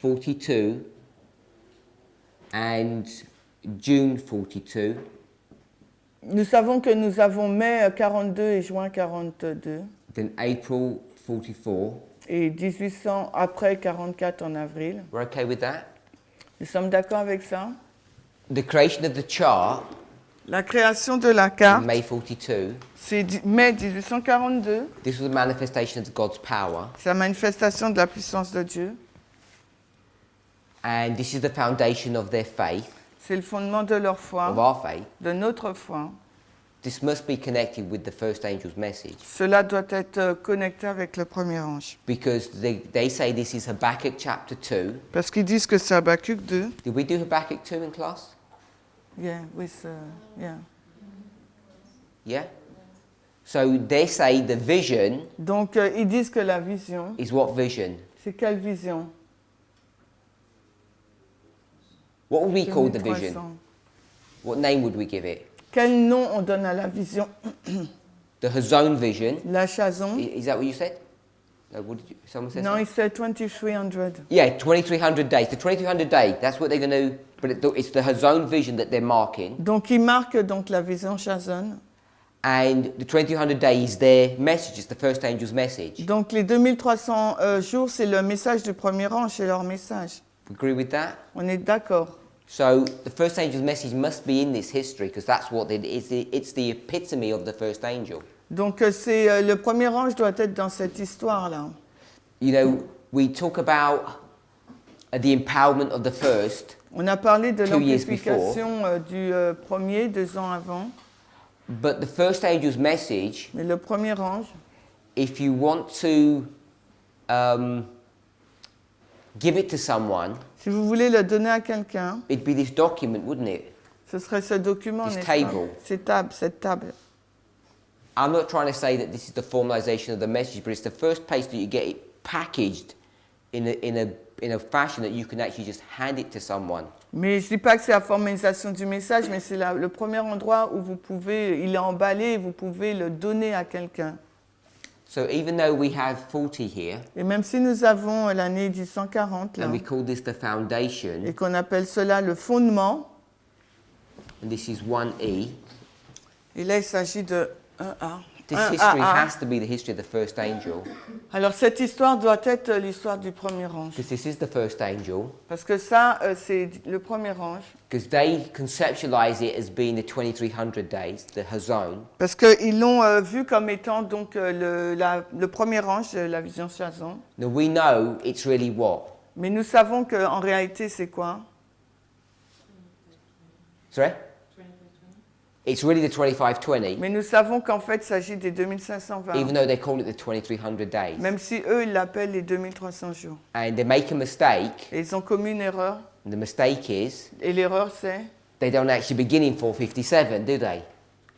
42 and June 42. Nous savons que nous avons mai 42 et juin 42 Then April 44. et 1800 après 44 en avril. We're okay with that? Nous sommes d'accord avec ça? The creation of the chart, La création de la carte, May 42, c'est mai 1842. this was a manifestation of God's power, C'est la manifestation de la puissance de Dieu. and this is the foundation of their faith, C'est le fondement de leur of foi, our faith. de notre foi. This must be connected with the first angel's message, Cela doit être connecté avec le premier ange. because they say this is Habakkuk chapter 2. Parce qu'ils disent que c'est Habakkuk 2. Did we do Habakkuk 2 in class? Yeah, with, yeah. Yeah? So they say the vision Donc, ils disent que la vision, is what vision? c'est quelle vision? What would we call the vision? 2300. What name would we give it? Quel nom on donne à la vision? The Hazon vision. La Chazon? Is that what you said? What did you, someone said? Non, something? il said 2300. Yeah, 2300 days. The 2300 days, that's what they're going to, but it's the Hazon vision that they're marking. Donc, ils marquent donc la vision Chazon. And the 2300 days is their message, it's the first angel's message. Donc, les 2300 jours, c'est le message du premier ange, c'est leur message. We agree with that? On est d'accord. So the first angel's message must be in this history because that's what it is. It's the epitome of the first angel. Donc, c'est le premier ange doit être dans cette histoire-là. You know, we talk about the empowerment of the first, On a parlé de 2 years l'amplification du premier, 2 ans avant. but the first angel's message, Mais le premier ange, if you want to give it to someone, si vous voulez le donner à quelqu'un, it'd be this document, wouldn't it? ce serait ce document, This n'est-ce pas? table. Cette table. I'm not trying to say that this is the formalization of the message, but it's the first place that you get it packaged in a fashion that you can actually just hand it to someone. Mais je ne dis pas que c'est la formalisation du message, mais c'est le premier endroit où vous pouvez, il est emballé et vous pouvez le donner à quelqu'un. So even though we have 40 here, Et même si nous avons l'année 1840, là, and we call this the foundation, et qu'on appelle cela le fondement, and this is 1E, Et là, il s'agit de 1A. This 1AA. history has to be the history of the first angel, Alors, cette histoire doit être l'histoire du premier ange. because this is the first angel, Parce que ça, c'est le premier ange. because they conceptualize it as being the 2300 days, the Hazon. Parce qu'ils l'ont vu comme étant donc le premier ange de la vision Chazon. Now we know it's really what? Mais nous savons qu'en réalité, c'est quoi? Sorry? It's really the 2520, Mais nous savons qu'en fait, il s'agit des 2520. even though they call it the 2300 days. Même si eux, ils l'appellent les 2300 jours. And they make a mistake, Et ils ont commis une erreur. and the mistake is Et l'erreur, c'est... they don't actually begin in 457, do they?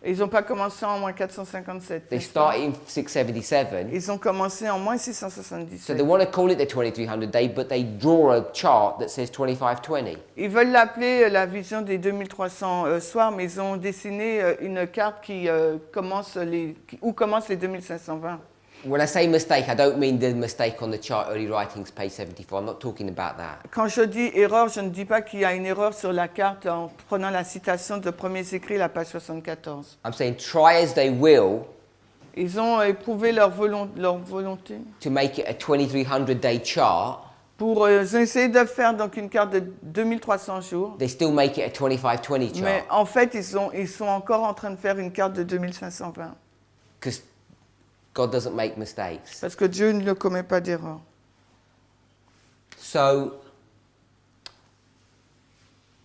Ils n'ont pas commencé en moins 457. They n'est-ce pas? start in 677. Ils ont commencé en moins So 677. they want to call it the 2300 day, but they draw a chart that says 2520. Ils veulent l'appeler la vision des 2300 soirs, mais ils ont dessiné une carte qui où commencent les 2520. When I say mistake, I don't mean the mistake on the chart early writings, page 74. I'm not talking about that. Quand je dis erreur, je ne dis pas qu'il y a une erreur sur la carte en prenant la citation de Premiers Écrits, la page 74. I'm saying try as they will Ils ont éprouvé leur volonté to make it a 2300 day chart, pour essayer de faire donc une carte de 2300 jours. they still make it a 2520 Mais chart. en fait, ils sont encore en train de faire une carte de 2520. Because God doesn't make mistakes. Parce que Dieu ne commet pas d'erreur. So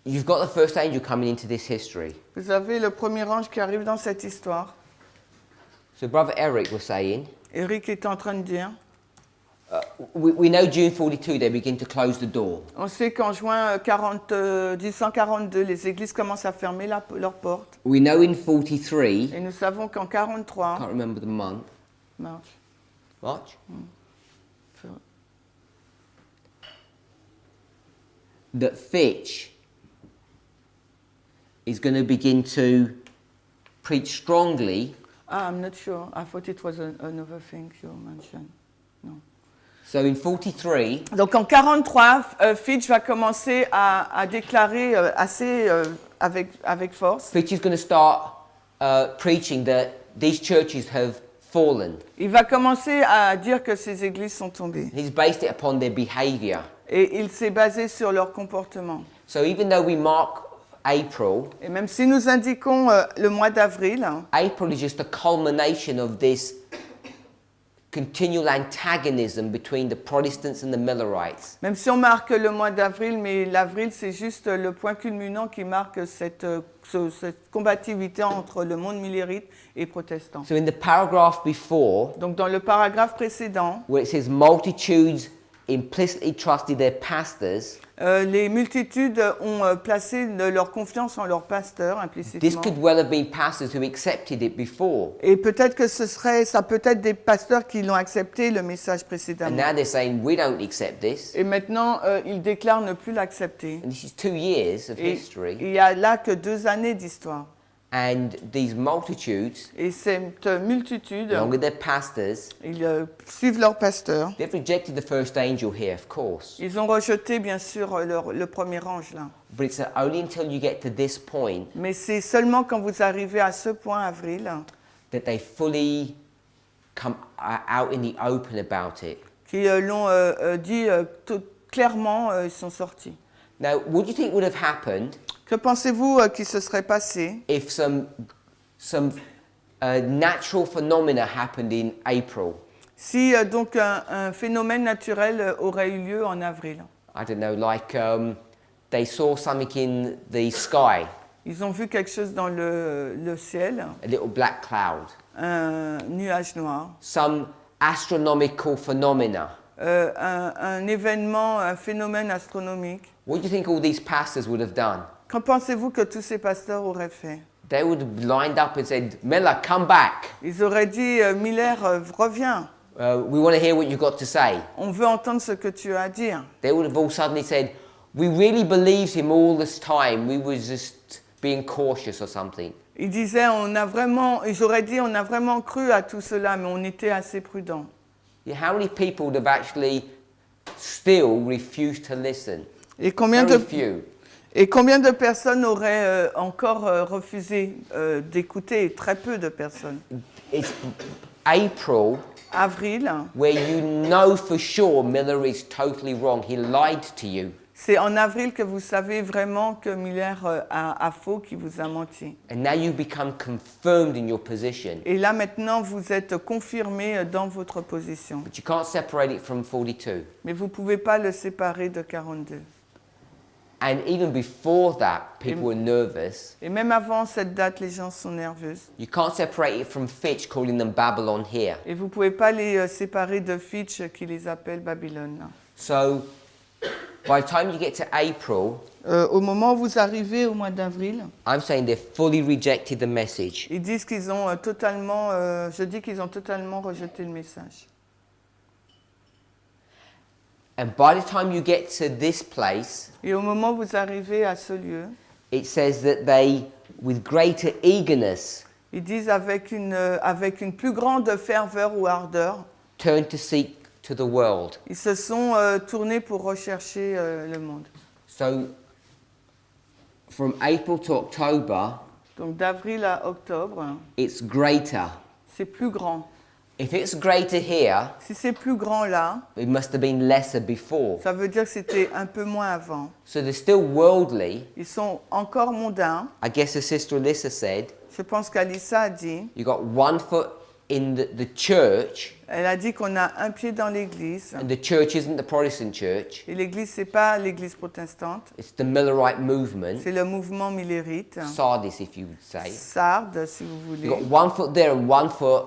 you've got the first angel coming into this history. Vous avez le premier ange qui arrive dans cette histoire. So Brother Eric was saying, Eric est en train de dire, we know June 42 they begin to close the door. on sait qu'en juin 1842, les églises commencent à fermer leurs portes. We know in 43, Et nous savons qu'en 43, can't remember the month, March, that Fitch is going to begin to preach strongly. I'm not sure. I thought it was another thing you mentioned. No. So in 43, Donc en 43, Fitch va commencer à déclarer avec force. Fitch is going to start preaching that these churches have fallen. Il va commencer à dire que ces églises sont tombées. He's based it upon their behavior. Et il s'est basé sur leur comportement. So even though we mark April, Et même si nous indiquons le mois d'avril, April is just a culmination of this continual antagonism between the Protestants and the Millerites. même si on marque le mois d'avril, mais l'avril c'est juste le point culminant qui marque cette combativité entre le monde millérite et protestant. So in the paragraph before, Donc dans le paragraphe précédent, where it says multitudes implicitly trusted their pastors, les multitudes ont placé leur confiance en leur pasteur this implicitement. could well have been pastors who accepted it before. Et peut-être que ça peut être des pasteurs qui l'ont accepté le message And précédemment. now they're saying, we don't accept this. Et maintenant, ils déclarent ne plus l'accepter. And this is 2 years of Et history. il y a là que 2 années d'histoire. And these multitudes, Et cette multitude, along with their pastors, ils suivent leur pasteur. they've rejected the first angel here, of course. Ils ont rejeté bien sûr le premier ange là. But it's only until you get to this point Mais c'est seulement quand vous arrivez à ce point, avril, that they fully come out in the open about it. qu'ils l'ont dit tout clairement, ils sont sortis. Now, what do you think would have happened Que pensez-vous qui se serait passé if some natural phenomena happened in April? si donc un phénomène naturel aurait eu lieu en avril? I don't know, like they saw something in the sky, Ils ont vu quelque chose dans le ciel, a little black cloud, un nuage noir, some astronomical phenomena. un événement, un phénomène astronomique. What do you think all these pastors would have done? Qu'en pensez-vous que tous ces pasteurs auraient fait? They would have lined up and said, Miller, come back. Ils auraient dit, Miller, reviens, We want to hear what you've got to say. on veut entendre ce que tu as à dire. They would have all suddenly said, we really believed him all this time. We were just being cautious or something. Ils disaient, ils auraient dit, on a vraiment cru à tout cela, mais on était assez prudents. Yeah, how many people would have actually still refused to listen? Et combien Very de, few. Et combien de personnes auraient encore refusé d'écouter? Très peu de personnes. It's April, Avril, where you know for sure Miller is totally wrong. He lied to you. c'est en avril que vous savez vraiment que Miller a faux, qui vous a menti. And now you become confirmed in your position. Et là maintenant, vous êtes confirmé dans votre position. But you can't separate it from 42. Mais vous ne pouvez pas le séparer de 42. And even before that, people were nervous. Et même avant cette date, les gens sont nerveux. You can't separate it from Fitch calling them Babylon here. Et vous ne pouvez pas les séparer de Fitch qui les appelle Babylone. So by the time you get to April, Au moment où vous arrivez au mois d'avril, I'm saying they've fully rejected the message. ils disent qu'ils ont je dis qu'ils ont totalement rejeté le message. And by the time you get to this place, Et au moment où vous arrivez à ce lieu, it says that they, with greater eagerness, ils disent avec une plus grande ferveur ou ardeur, turn to seek to the world. ils se sont tournés pour rechercher le monde. So from April to October, Donc d'avril à octobre, it's greater. c'est plus grand. If it's greater here, Si c'est plus grand là, it must have been lesser before. ça veut dire que c'était un peu moins avant. So they're still worldly. Ils sont encore mondains. I guess the sister Alyssa said, Je pense qu'Alissa a dit, you got one foot in the church, elle a dit qu'on a un pied dans l'église. and the church isn't the Protestant church, Et l'église, c'est pas l'église protestante, it's the Millerite movement, c'est le mouvement millérite. Sardis if you would say. Sardes, si vous voulez. You got one foot there and one foot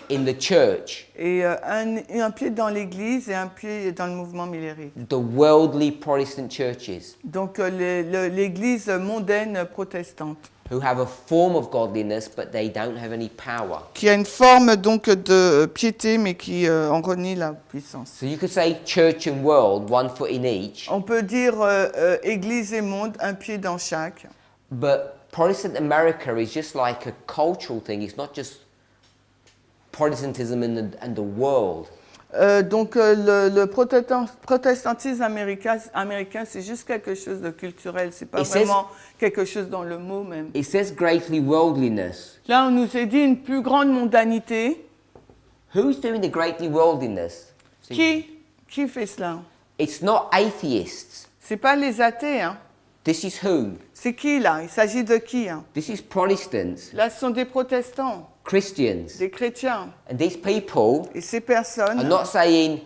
in the church, Et un pied dans l'église et un pied dans le mouvement millérite. the worldly Protestant churches, Donc l'église mondaine protestante, who have a form of godliness but they don't have any power. qui a une forme donc de piété, mais qui en renie la puissance. So you could say church and world, one foot in each, On peut dire église et monde, un pied dans chaque. but Protestant America is just like a cultural thing. It's not just Protestantism and the world. Donc le protestantisme américain, c'est juste quelque chose de culturel, c'est pas Et c'est- vraiment quelque chose dans le mot même. It says greatly worldliness. Là, on nous a dit une plus grande mondanité. Who's doing the greatly worldliness? See, Qui fait cela? it's not atheists. C'est pas les athées, hein. This is who? C'est qui là? Il s'agit de qui, hein? This is Protestants, Là, ce sont des protestants, Christians. des chrétiens. And these people Et ces are personnes, not saying,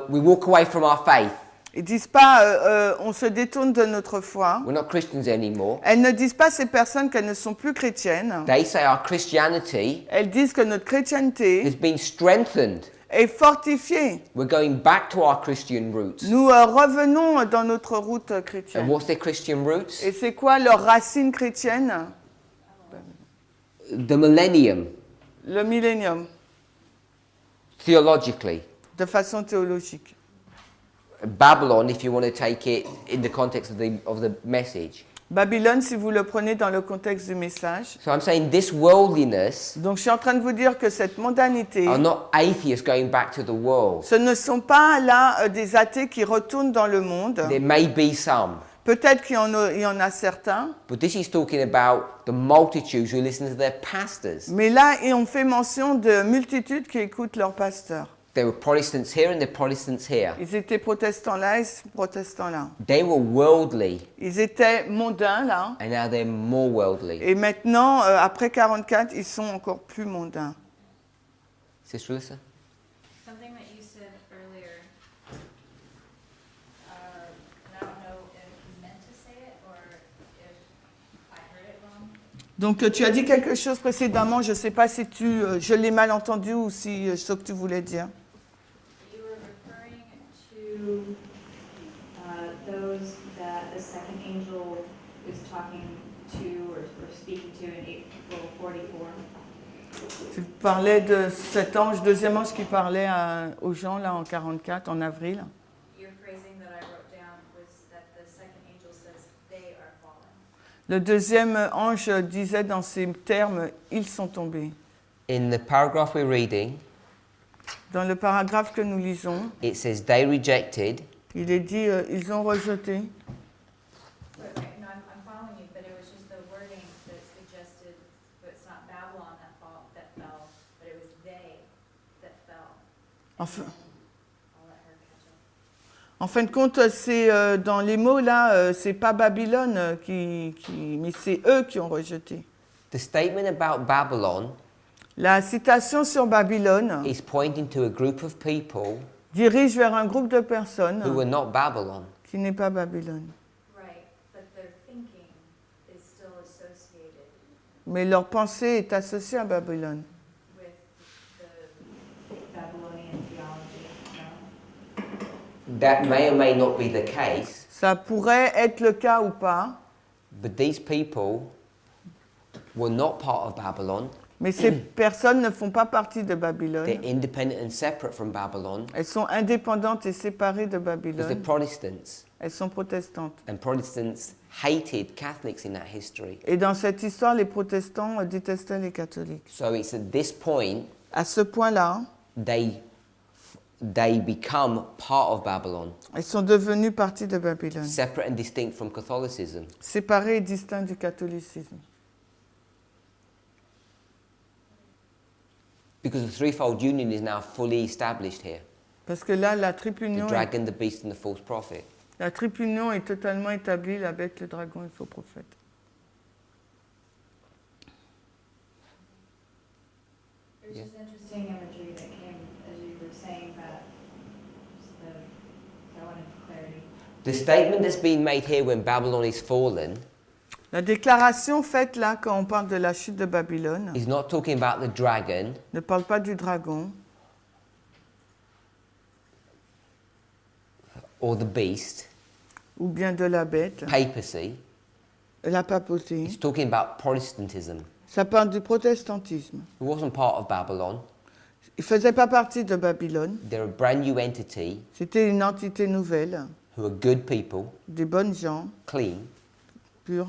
we walk away from our faith. ils disent pas on se détourne de notre foi. We're not Christians anymore. Elles ne disent pas ces personnes qu'elles ne sont plus chrétiennes. They say our Christianity Elles disent que notre chrétienté has been strengthened. est fortifiée. We're going back to our Christian roots. Nous revenons dans notre route And chrétienne. what's their Christian roots? Et c'est quoi leur racine chrétienne? The millennium, Le millénium, theologically. de façon théologique. Babylon, if you want to take it in the context of the message. Babylone, si vous le prenez dans le contexte du message. So I'm saying this worldliness Donc je suis en train de vous dire que cette mondanité, are not atheists going back to the world. ce ne sont pas là des athées qui retournent dans le monde. There may be some, Peut-être qu'il y en a certains, but this is talking about the multitudes who listen to their pastors. mais là, on fait mention de multitudes qui écoutent leur pasteur. There were Protestants here and there were Protestants here. Ils étaient protestants là et protestants là. They were worldly, Ils étaient mondains là. and now they're more worldly. Et maintenant, après 44, ils sont encore plus mondains. Sister Alyssa? Something that you said earlier, and I don't know if you meant to say it or if I heard it wrong. Donc tu as dit quelque chose précédemment, je ne sais pas si je l'ai mal entendu ou si ce que tu voulais dire. You were referring to those that the second angel is talking to or speaking to in April 44. Tu parlais de cet ange, deuxième ange qui parlait aux gens là en 44, en avril. Your phrasing that I wrote down was that the second angel says they are fallen. Le deuxième ange disait dans ces termes, ils sont tombés. In the paragraph we're reading, Dans le paragraphe que nous lisons, it says they rejected il est dit, ils ont rejeté. But Enfin, I'll let her catch up. en fin de compte, c'est dans les mots là, c'est pas Babylone mais c'est eux qui ont rejeté. The statement about Babylon La citation sur Babylone is pointing to a group of people dirige vers un groupe de who were personnes not Babylon. qui n'est pas Babylone. Right, but their thinking is still associated Mais leur pensée est associée à Babylone. with the Babylonian theology, no? That may or may not be the case, Ça pourrait être le cas ou pas, but these people were not part of Babylon. mais ces personnes ne font pas partie de They're Babylone. independent and separate from Babylon Elles sont indépendantes et séparées de because they're Babylone. Protestants. Elles sont protestantes. And Protestants hated Catholics in that history. Et dans cette histoire, les protestants détestaient les catholiques. So it's at this point À ce point-là, they become part of Babylon, elles sont devenues partie de Babylone, separate and distinct from Catholicism. séparées et distinctes du catholicisme. Because the threefold union is now fully established here. Parce que là, la The triple union, dragon, the beast, and the false prophet. la triple union est totalement établie, la bête, le dragon et le faux prophète. There's Yeah. just interesting imagery that came as you were saying that. So I wanted clarity. The statement that's being made here when Babylon is fallen La déclaration faite là, quand on parle de la chute de Babylone, is not talking about the dragon ne parle pas du dragon or the beast, ou bien de la bête, papacy. la papauté. It's talking about Protestantism. Ça parle du protestantisme. It wasn't part of Babylon. Il ne faisait pas partie de Babylone. They're a brand new entity C'était une entité nouvelle, who are good people, des bonnes gens, clean, purs.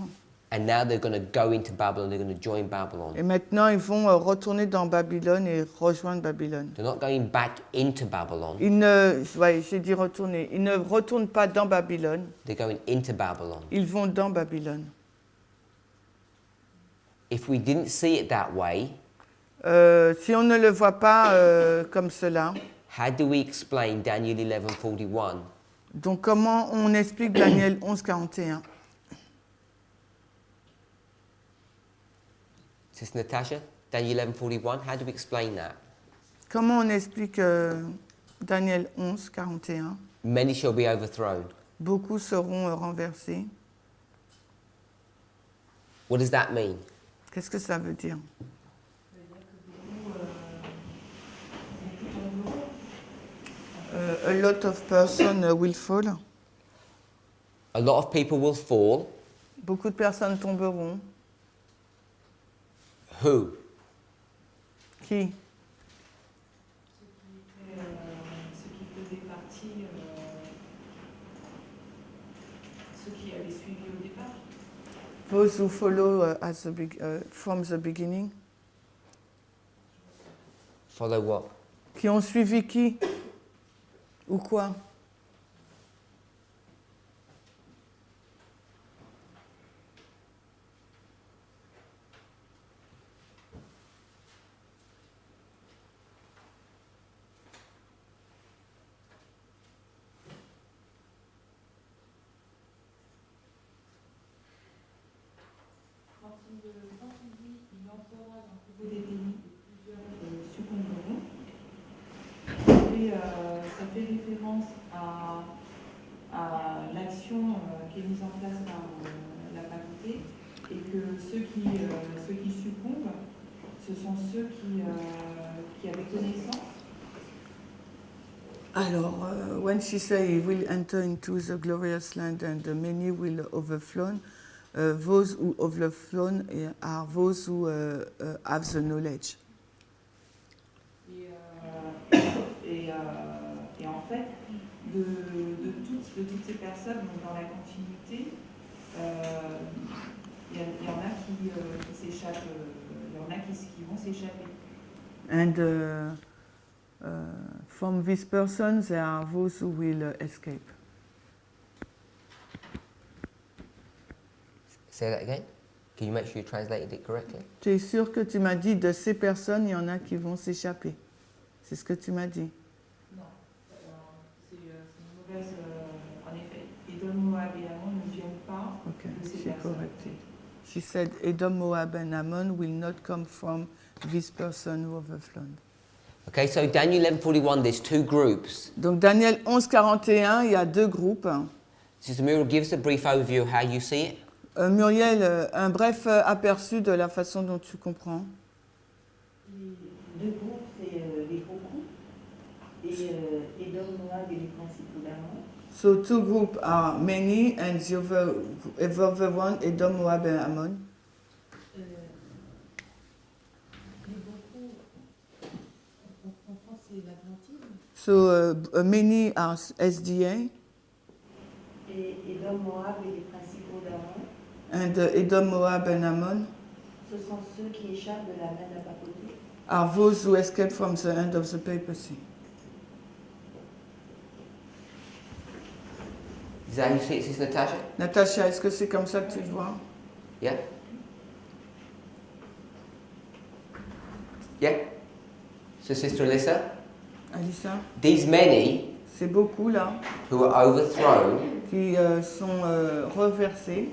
and now they're going to go into Babylon, they're going to join Babylon. Et maintenant, ils vont retourner dans Babylone et rejoindre Babylone. They're not going back into Babylon, J'ai dit retourner. Ils ne retournent pas dans Babylone. they're going into Babylon. Ils vont dans Babylone. If we didn't see it that way, Si on ne le voit pas comme cela, how do we explain Daniel 11:41? donc comment on explique Daniel 11, 41? Sister Natasha, Daniel 11:41, how do we explain that? Comment on explique Daniel 11, 41? Many shall be overthrown. Beaucoup seront renversés. What does that mean? Qu'est-ce que ça veut dire? A lot of person will fall. A lot of people will fall. Beaucoup de personnes tomberont. Who? Qui? Ceux qui faisaient partie, ceux qui avaient suivi au départ. Those who follow from the beginning. Follow what? Qui ont suivi qui? Ou quoi? Quand il dit il entrera dans le nouveau des pays et plusieurs succomberont, ça fait référence à l'action qui est mise en place par la papauté et que ceux qui succombent, ce sont ceux qui avaient connaissance. Alors, when she say he will enter into the glorious land and many will overflow, those who overflow are those who have the knowledge. Et en fait, de toutes ces personnes donc dans la continuité, il y en a qui s'échappent, il y en a qui vont s'échapper. And from this person, there are those who will escape. Say that again. Can you make sure you translated it correctly? Tu es sûr que tu m'as dit de ces personnes, il y en a qui vont s'échapper. C'est ce que tu m'as dit. corrected. She said, Edom, Moab, and Ammon will not come from this person who overflowed. Okay, so Daniel 11:41, there's two groups. Donc Daniel 11:41, il y a deux groupes. Sister Muriel, give us a brief overview of how you see it. Muriel, un bref aperçu de la façon dont tu comprends. Les deux groupes, c'est les beaucoup, et Edom, Moab et les principaux d'Ammon. So two groups are many, and the other one, Edom, Moab, and Ammon. Les beaucoup, on comprend c'est l'adventisme. So many are SDA, Et Edom, Moab et les principaux d'Ammon, and Edom, Moab, and Ammon ce sont ceux qui échappent de la main de la papauté. are those who escape from the hand of the papacy. Is that how you see it, Sister Natasha? Natacha, est-ce que c'est comme ça que tu le vois? Yeah? Yeah? So, Sister Alyssa, Alissa? these many C'est beaucoup là who are overthrown, qui sont reversés.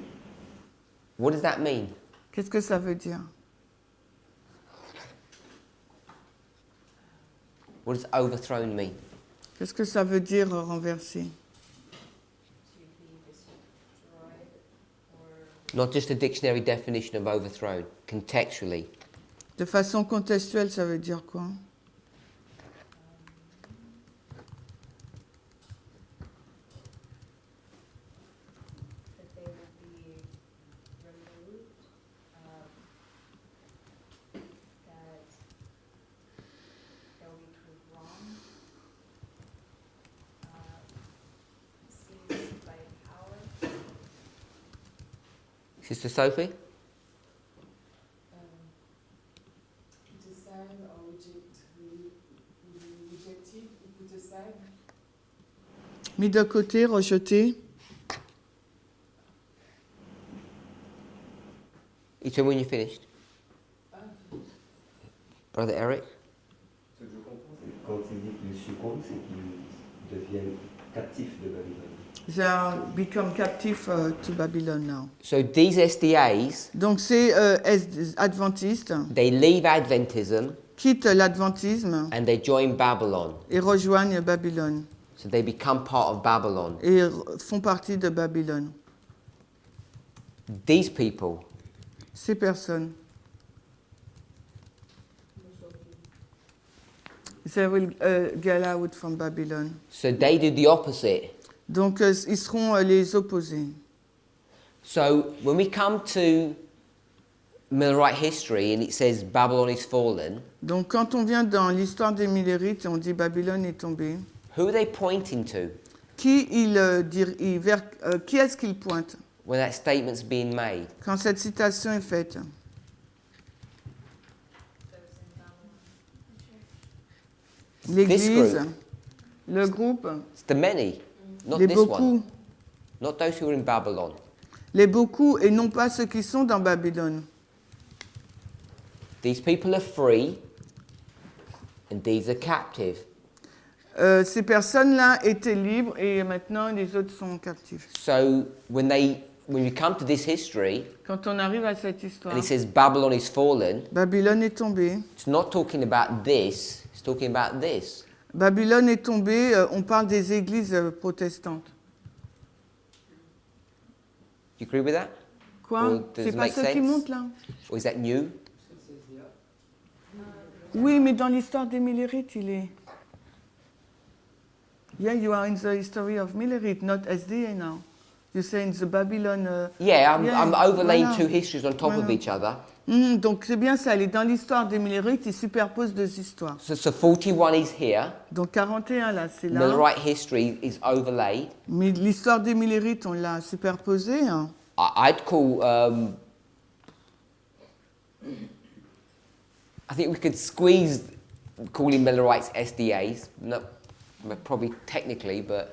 what does that mean? Qu'est-ce que ça veut dire? What does overthrown mean? Qu'est-ce que ça veut dire renverser? Not just a dictionary definition of overthrown, contextually. De façon contextuelle, ça veut dire quoi? That they will be removed, that they'll be proved wrong, seized by power. Sister Sophie? Discern or rejected ou put aside. Mis de côté, rejeté. You tell me when you're finished. Brother Eric? Ce que je comprends, c'est que quand il dit qu'ils succombent, c'est qu'ils deviennent captifs de Babylone. They are become captive to Babylon now. So these SDAs, Donc ces adventistes they leave Adventism quittent l'adventisme and they join Babylon. et rejoignent Babylone So they become part of Babylon. et font partie de Babylone. These people, Ces personnes, they will get out from Babylon. so they do the opposite. Donc ils seront les opposés. So when we come to Millerite history and it says Babylon is fallen, Donc quand on vient dans l'histoire des Millérites et on dit Babylone est tombée, who are they pointing to qui est-ce qu'il pointe when that statement's being made? quand cette citation est faite? L'Église, group. le groupe, It's the many, not les this beaucoup, one. Not those who are in Babylon. les beaucoup et non pas ceux qui sont dans Babylone. These people are free and these are captive. Ces personnes-là étaient libres et maintenant les autres sont captifs. So when we come to this history Quand on arrive à cette histoire, and it says Babylon is fallen, Babylone est tombée. it's not talking about this, it's talking about this. Babylone est tombée, on parle des églises protestantes. Do you agree with that? Quoi? Or does C'est it pas make ceux qui sense? montent là? Or is that new? Oui, mais dans l'histoire des Millérites, il est. Yeah, you are in the history of Millerite, not SDA now. You say in the Babylon. Yeah, I'm overlaying voilà. two histories on top of Voilà. each other. Donc c'est bien ça, elle est dans l'histoire des Millérites, il superpose deux histoires. So 41 is here. Donc 41 là, c'est là. Millerite history is overlaid. Mais l'histoire des Millérites, on l'a superposée. Hein. I'd call. I think we could squeeze calling Millerites SDAs. Not probably technically, but.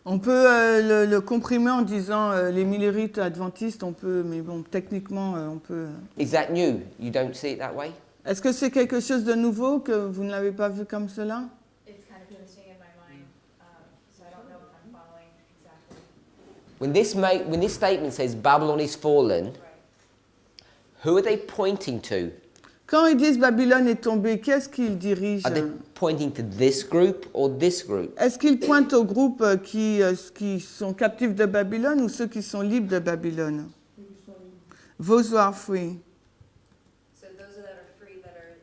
On peut le comprimer en disant les Millérites adventistes, on peut, mais bon, techniquement, on peut. Is that new? You don't see it that way? Est-ce que c'est quelque chose de nouveau que vous ne l'avez pas vu comme cela? It's kind of twisting in my mind, so I don't know if I'm following exactly. when this statement says Babylon is fallen, who are they pointing to? Quand ils disent Babylone est tombée, qu'est-ce qu'ils dirigent? Are they pointing to this group or this group? Est-ce qu'ils pointent aux groupes qui sont captifs de Babylone ou ceux qui sont libres de Babylone? Those who are free. So those that are free that are,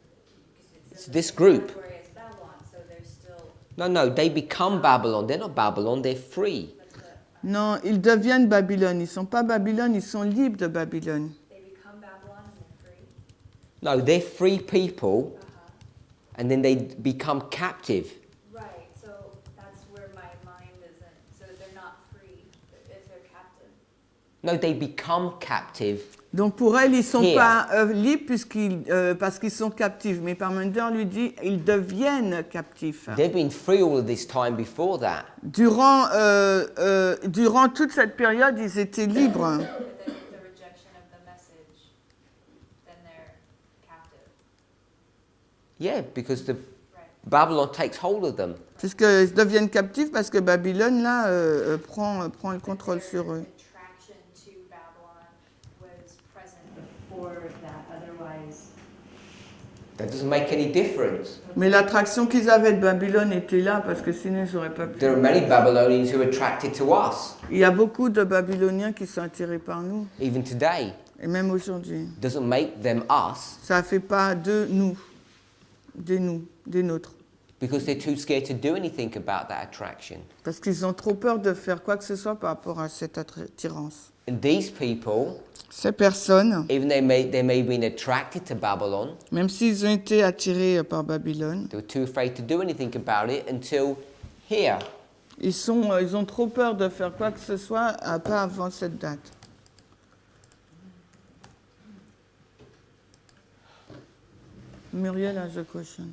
It's this group. category as Babylon, so they're still, No, they become Babylon. They're not Babylon, they're free. Non, ils deviennent Babylone. Ils ne sont pas Babylone, ils sont libres de Babylone. they become Babylon and they're free. No, they're free people, and then they become captive. Right, so that's where my mind isn't, so they're not free if they're captive. No, they become captive. Donc pour elle, ils ne sont Here. pas libres parce qu'ils sont captifs. Mais Parminder lui dit, ils deviennent captifs. They've been free all of this time before that. Durant toute cette période, ils étaient libres. But then the rejection of the message, then they're captive. Yeah, because the Right. Babylon takes hold of them. Puisqu'ils deviennent captifs parce que Babylone, là, prend le contrôle sur eux. Attraction to Babylon was present before that, otherwise. That doesn't make any difference. Mais l'attraction qu'ils avaient de Babylone était là parce que sinon ils n'auraient pas pu. There are many Babylonians who are attracted to us, Il y a beaucoup de Babyloniens qui sont attirés par nous, even today. et même aujourd'hui. Doesn't make them us Ça ne fait pas de nous, des nôtres. because they're too scared to do anything about that attraction. Parce qu'ils ont trop peur de faire quoi que ce soit par rapport à cette attirance. And these people, Ces personnes, even they may have been attracted to Babylon, même s'ils ont été attirés par Babylone, they were too afraid to do anything about it until here. ils ont trop peur de faire quoi que ce soit, pas avant cette date. Muriel has a question.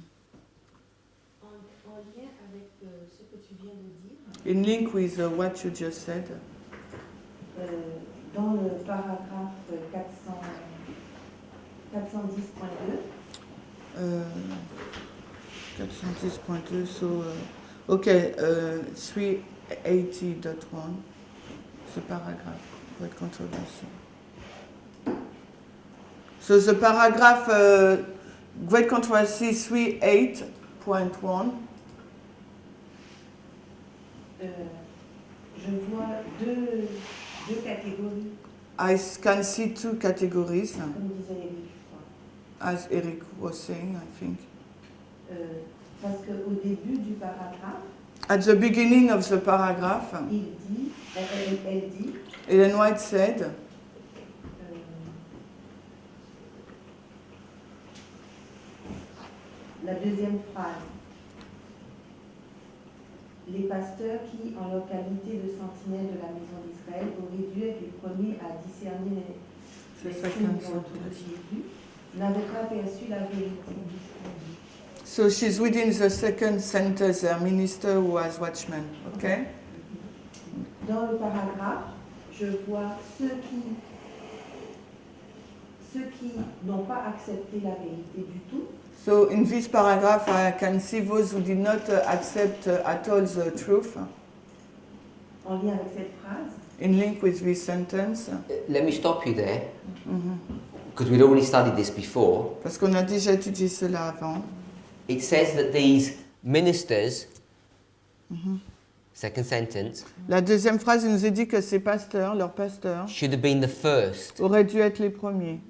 En lien avec ce que tu viens de dire, In link with what you just said, dans le paragraphe 410.2, 410.2, so, okay, 380.1, ce paragraphe, what controversy. So the paragraph, Great Controversy 38.1, je vois deux catégories, I can see two categories, comme disait Eric, je crois. as Eric was saying, I think. Parce qu'au début du paragraphe, At the beginning of the paragraph, elle dit, Ellen White said, la deuxième phrase, les pasteurs qui, en leur qualité de sentinelles de la maison d'Israël, auraient dû être les premiers à discerner les signes du retour de Jésus, n'avaient pas perçu la vérité. so she's reading the second sentence, a minister who was watchman, okay? Dans le paragraphe, je vois ceux qui n'ont pas accepté la vérité du tout. So in this paragraph, I can see those who did not accept at all the truth. En lien avec cette phrase, In link with this sentence, Let me stop you there, because we'd already studied this before. parce qu'on a déjà étudié cela avant. It says that these ministers, second sentence, La deuxième phrase, il nous est dit que ces pasteurs, leurs pasteurs, should have been the first. auraient dû être les premiers.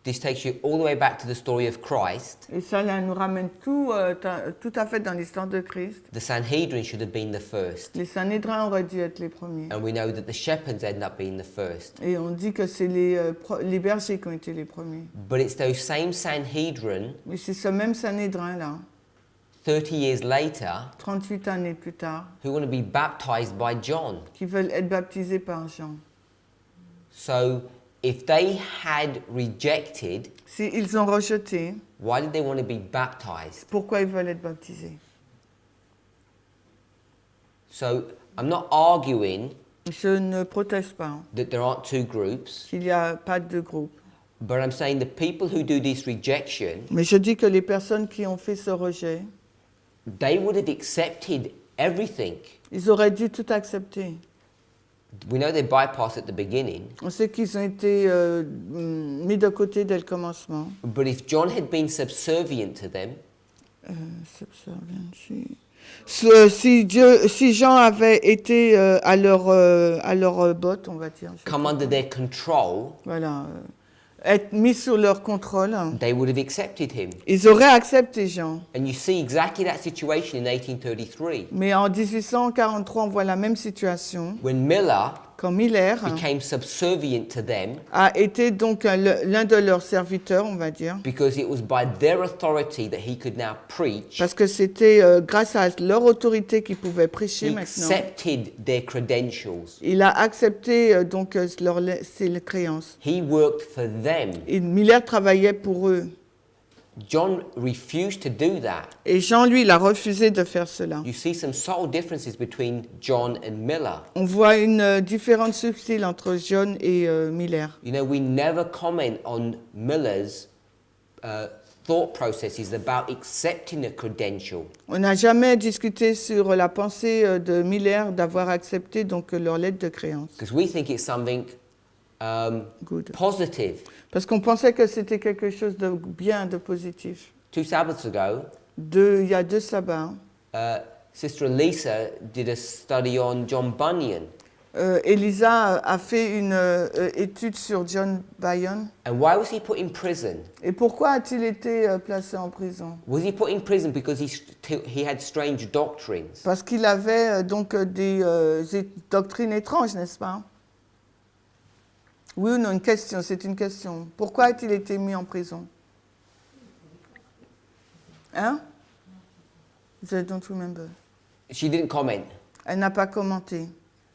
This takes you all the way back to the story of Christ. Et ça, là, nous ramène tout à fait dans l'histoire de Christ. The Sanhedrin should have been the first. Les Sanhédrins auraient dû être les premiers. And we know that the shepherds end up being the first. Et on dit que c'est les bergers qui ont été les premiers. But it's those same Sanhedrin, Mais c'est ce même Sanhédrin-là, 30 years later, 38 années plus tard, who want to be baptized by John. qui veulent être baptisés par Jean. So if they had rejected, S'ils ont rejeté, why did they want to be baptized? pourquoi ils veulent être baptisés? So I'm not arguing Je ne proteste pas that there aren't two groups, qu'il n'y a pas de groupe. but I'm saying the people who do this rejection, Mais je dis que les personnes qui ont fait ce rejet, they would have accepted everything. ils auraient dû tout accepter. We know they're bypassed at the beginning, On sait qu'ils ont été mis de côté dès le commencement. but if John had been subservient to them, Si Jean avait été à leur botte, on va dire. come under their control, Voilà. Être mis sous leur contrôle. they would have accepted him. Ils auraient accepté Jean. And you see exactly that situation in 1833, Mais en 1843, on voit la même situation. when Miller Quand Miller became subservient to them, a été donc l'un de leurs serviteurs, on va dire. because it was by their authority that he could now preach. Parce que c'était grâce à leur autorité qu'ils pouvaient prêcher He maintenant. accepted their credentials. Il a accepté donc ses créances. He worked for them. Et Miller travaillait pour eux. John refused to do that. Et Jean, lui, il a refusé de faire cela. You see some subtle differences between John and Miller. On voit une différence subtile entre John et Miller. You know, we never comment on Miller's thought processes about accepting a credential. On n'a jamais discuté sur la pensée de Miller d'avoir accepté donc leur lettre de créance. Because we think it's something Good. positive. Parce qu'on pensait que c'était quelque chose de bien, de positif. 2 Sabbaths ago, Il y a 2 sabbats, Sister Elisa did a study on John Bunyan. Elisa a fait une étude sur John Biant. And why was he put in prison? Et pourquoi a-t-il été placé en prison? Was he put in prison because he had strange doctrines? Parce qu'il avait donc des doctrines étranges, n'est-ce pas? Oui ou non, une question, c'est une question. Pourquoi a-t-il été mis en prison? Hein? I don't remember. She didn't comment. Elle n'a pas commenté.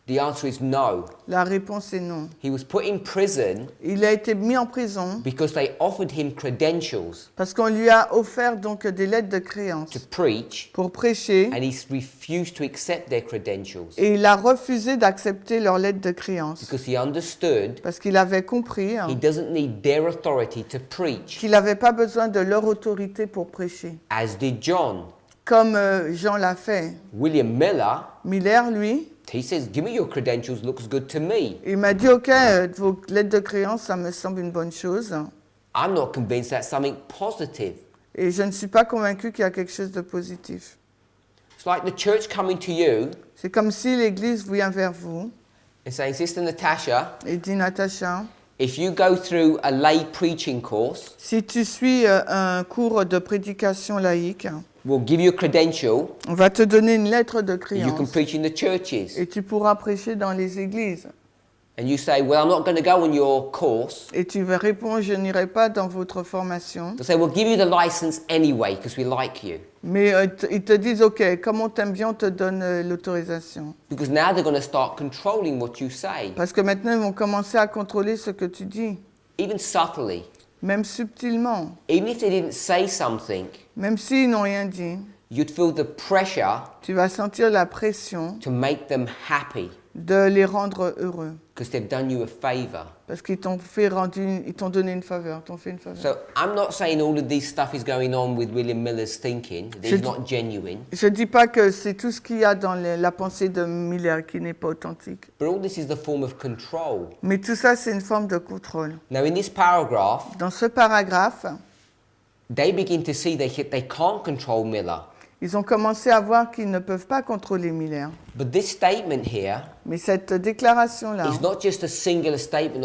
The answer is no. La réponse est non. He was put in prison Il a été mis en prison because they offered him credentials parce qu'on lui a offert donc des lettres de créance to preach, pour prêcher and he refused to accept their credentials et il a refusé d'accepter leurs lettres de créance because he understood parce qu'il avait compris he doesn't need their authority to preach, qu'il n'avait pas besoin de leur autorité pour prêcher. as did John. Comme Jean l'a fait. William Miller, Miller, lui, he says, "Give me your credentials, looks good to me." il m'a dit, OK, vos lettres de créance, ça me semble une bonne chose. I'm not convinced that's something positive. Et je ne suis pas convaincu qu'il y a quelque chose de positif. It's like the church coming to you C'est comme si l'Église vient vers vous and saying, "Sister Natasha, et dit, Natacha, if you go through a lay preaching course, si tu suis un cours de prédication laïque, we'll give you a credential on va te donner une lettre de and you can créance preach in the churches." et tu pourras prêcher dans les églises. And you say, "Well, I'm not going to go on your course." Et tu vas répondre, je n'irai pas dans votre formation. They'll say, "We'll give you the license anyway because we like you." Mais ils te disent, OK, comme on t'aime bien, on te donne l'autorisation. Because now they're going to start controlling what you say, Parce que maintenant, ils vont commencer à contrôler ce que tu dis, even subtly. même subtilement. Even if they didn't say something, Même s'ils n'ont rien dit, you'd feel the pressure tu vas sentir la pression to make them happy de les rendre heureux. because they've done you a favor. Parce qu'ils t'ont donné une faveur, t'ont fait une faveur. So I'm not saying all of this stuff is going on with William Miller's thinking. It's not genuine. Je ne dis pas que c'est tout ce qu'il y a dans la pensée de Miller qui n'est pas authentique. But all this is the form of control. Mais tout ça, c'est une forme de contrôle. Now in this paragraph, Dans ce paragraphe, they begin to see they can't control Miller. ils ont commencé à voir qu'ils ne peuvent pas contrôler Miller. But this statement here Mais cette déclaration-là, is not just a singular statement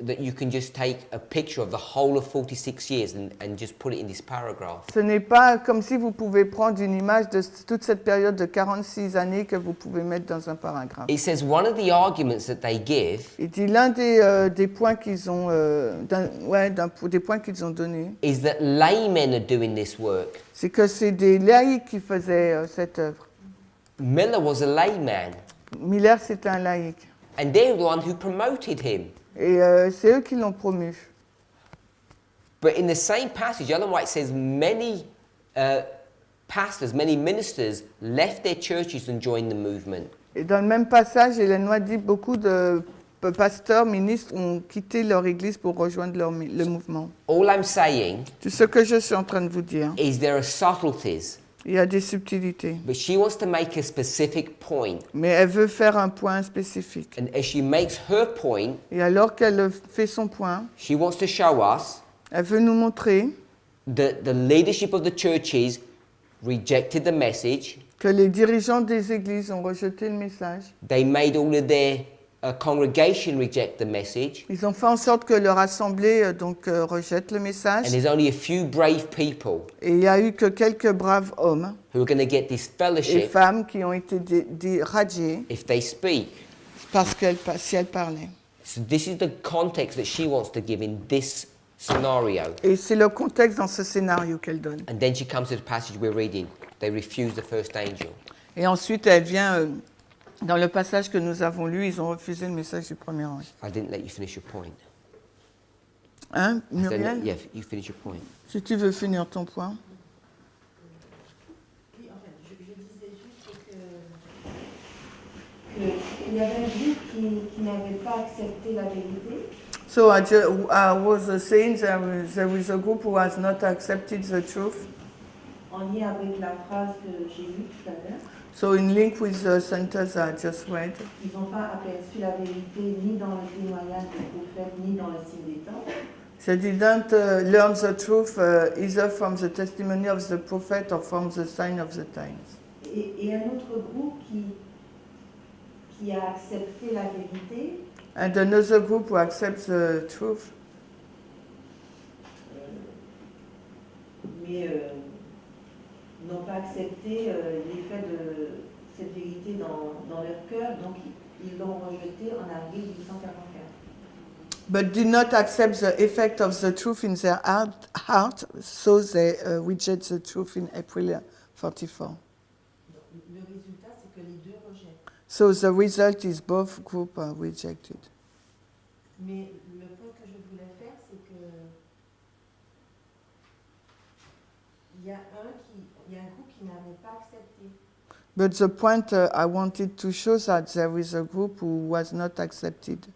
that you can just take a picture of the whole of 46 years and just put it in this paragraph. ce n'est pas comme si vous pouvez prendre une image de toute cette période de 46 années que vous pouvez mettre dans un paragraphe. It says one of the arguments that they give Il dit l'un des points qu'ils ont, des points qu'ils ont donnés, is that laymen are doing this work. c'est que c'est des laïcs qui faisaient cette œuvre. Miller was a layman, Miller, c'est un laïc. and they're the one who promoted him. Et c'est eux qui l'ont promu. But in the same passage, Ellen White says many pastors, many ministers left their churches and joined the movement. Et dans le même passage, Hélène White dit beaucoup de pasteurs, ministres ont quitté leur église pour rejoindre le mouvement. All I'm saying Tout ce que je suis en train de vous dire, is there are subtleties Il y a des subtilités. But she wants to make a specific point. Mais elle veut faire un point spécifique. And as she makes her point, Et alors qu'elle fait son point, she wants to show us elle veut nous montrer that the leadership of the churches rejected the message. que les dirigeants des églises ont rejeté le message. They made all of their congregation reject the message. Ils ont fait en sorte que leur assemblée rejette le message. And there's only a few brave people Et il n'y a eu que quelques braves hommes who are going to get this et fellowship femmes qui ont été radiés if they speak. si elles parlaient. So this is the context that she wants to give in this scenario. Et c'est le contexte dans ce scénario qu'elle donne. And then she comes to the passage we're reading. They refuse the first angel. Et ensuite, elle vient dans le passage que nous avons lu, ils ont refusé le message du premier ange. I didn't let you finish your point. Hein, I said, Muriel? yeah, you finish your point. Si tu veux finir ton point. Oui, en fait, je disais juste qu'il y avait un groupe qui n'avait pas accepté la vérité. So I was saying there is a group who has not accepted the truth. En lien avec la phrase que j'ai lue tout à l'heure. So in link with the sentence I just read, Ils n'ont pas aperçu la vérité ni dans le témoignage du prophète, ni dans le signe des temps. they didn't learn the truth either from the testimony of the prophet or from the sign of the times. Et un autre groupe qui a accepté la vérité, And another group who accepts the truth, mais n'ont pas accepté l'effet de cette vérité dans leur cœur, donc ils l'ont rejeté en avril 1844. but did not accept the effect of the truth in their heart, so they reject the truth in April 44. Le résultat, c'est que les deux rejettent. So the result is both groups are rejected. Mais le point que je voulais faire, c'est que il y a un groupe qui n'avait pas accepté. But the point I wanted to show that there is a group who was not accepted.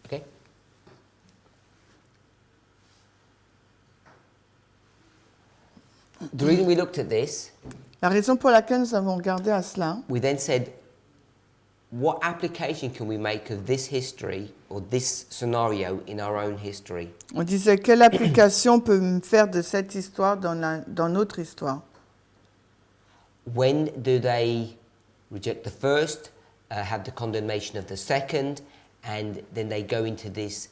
Okay? The reason we looked at this, La raison pour laquelle nous avons regardé à cela, we then said, what application can we make of this history or this scenario in our own history? on disait quelle application peut faire de cette histoire dans notre histoire. When do they reject the first, have the condemnation of the second, and then they go into this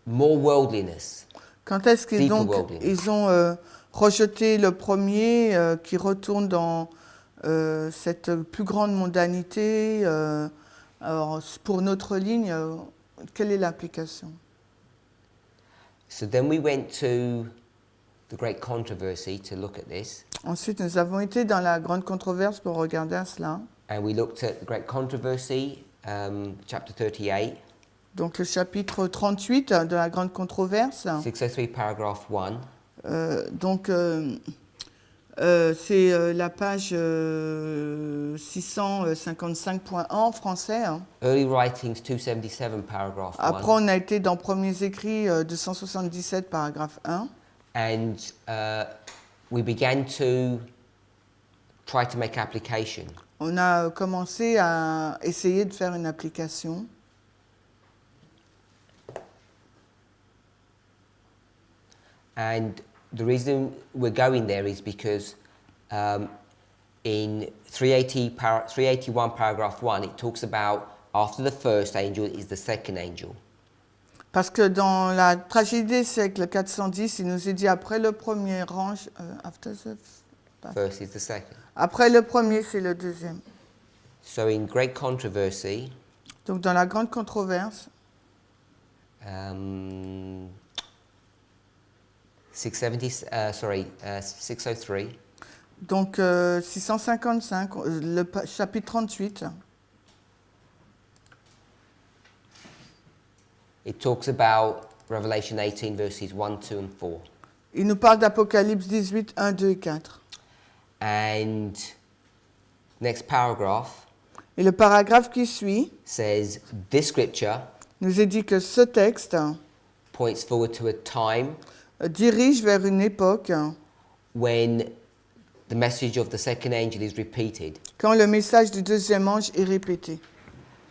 more worldliness? Quand est-ce qu'ils Deeper donc worldliness. ils ont rejeté le premier qui retourne dans cette plus grande mondanité alors, pour notre ligne, quelle est l'application? So then we went to the great controversy to look at this, Ensuite, nous avons été dans la grande controverse pour regarder à cela. and we looked at the great controversy, chapter 38, Donc le chapitre 38 de la grande controverse. 603, paragraph 1. C'est la page 655.1 en français. Hein. Early Writings 277, paragraph 1. Après, on a été dans Premiers Écrits 277, paragraphe 1. And we began to try to make application. On a commencé à essayer de faire une application. And the reason we're going there is because in 381 paragraph 1, it talks about after the first angel is the second angel. Parce que dans la tragédie des siècles 410, il nous est dit après le premier ange, First is the second. après le premier, c'est le deuxième. So in great controversy, Donc dans la grande controverse, 603, donc 655, le chapitre 38, it talks about Revelation 18 verses 1, 2 and 4. il nous parle d'Apocalypse 18, 1, 2 et 4. And next paragraph, Et le paragraphe qui suit says, this scripture nous dit que ce texte points forward to a time dirige vers une époque when the message of the second angel is repeated. quand le message du deuxième ange est répété.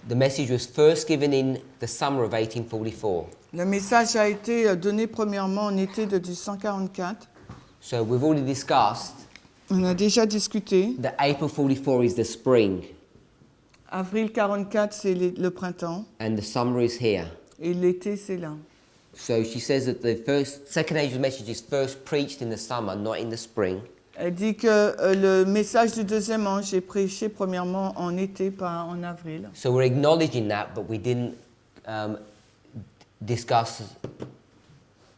The message was first given in the summer of 1844. Le message a été donné premièrement en été de 1844. So we've already discussed On a déjà discuté. that April 44 is the spring Avril 44, c'est le printemps. and the summer is here. Et l'été, c'est là. So she says that the second angel's message is first preached in the summer, not in the spring. Elle dit que le message du deuxième ange est prêché premièrement en été, pas en avril. So we're acknowledging that, but we didn't discuss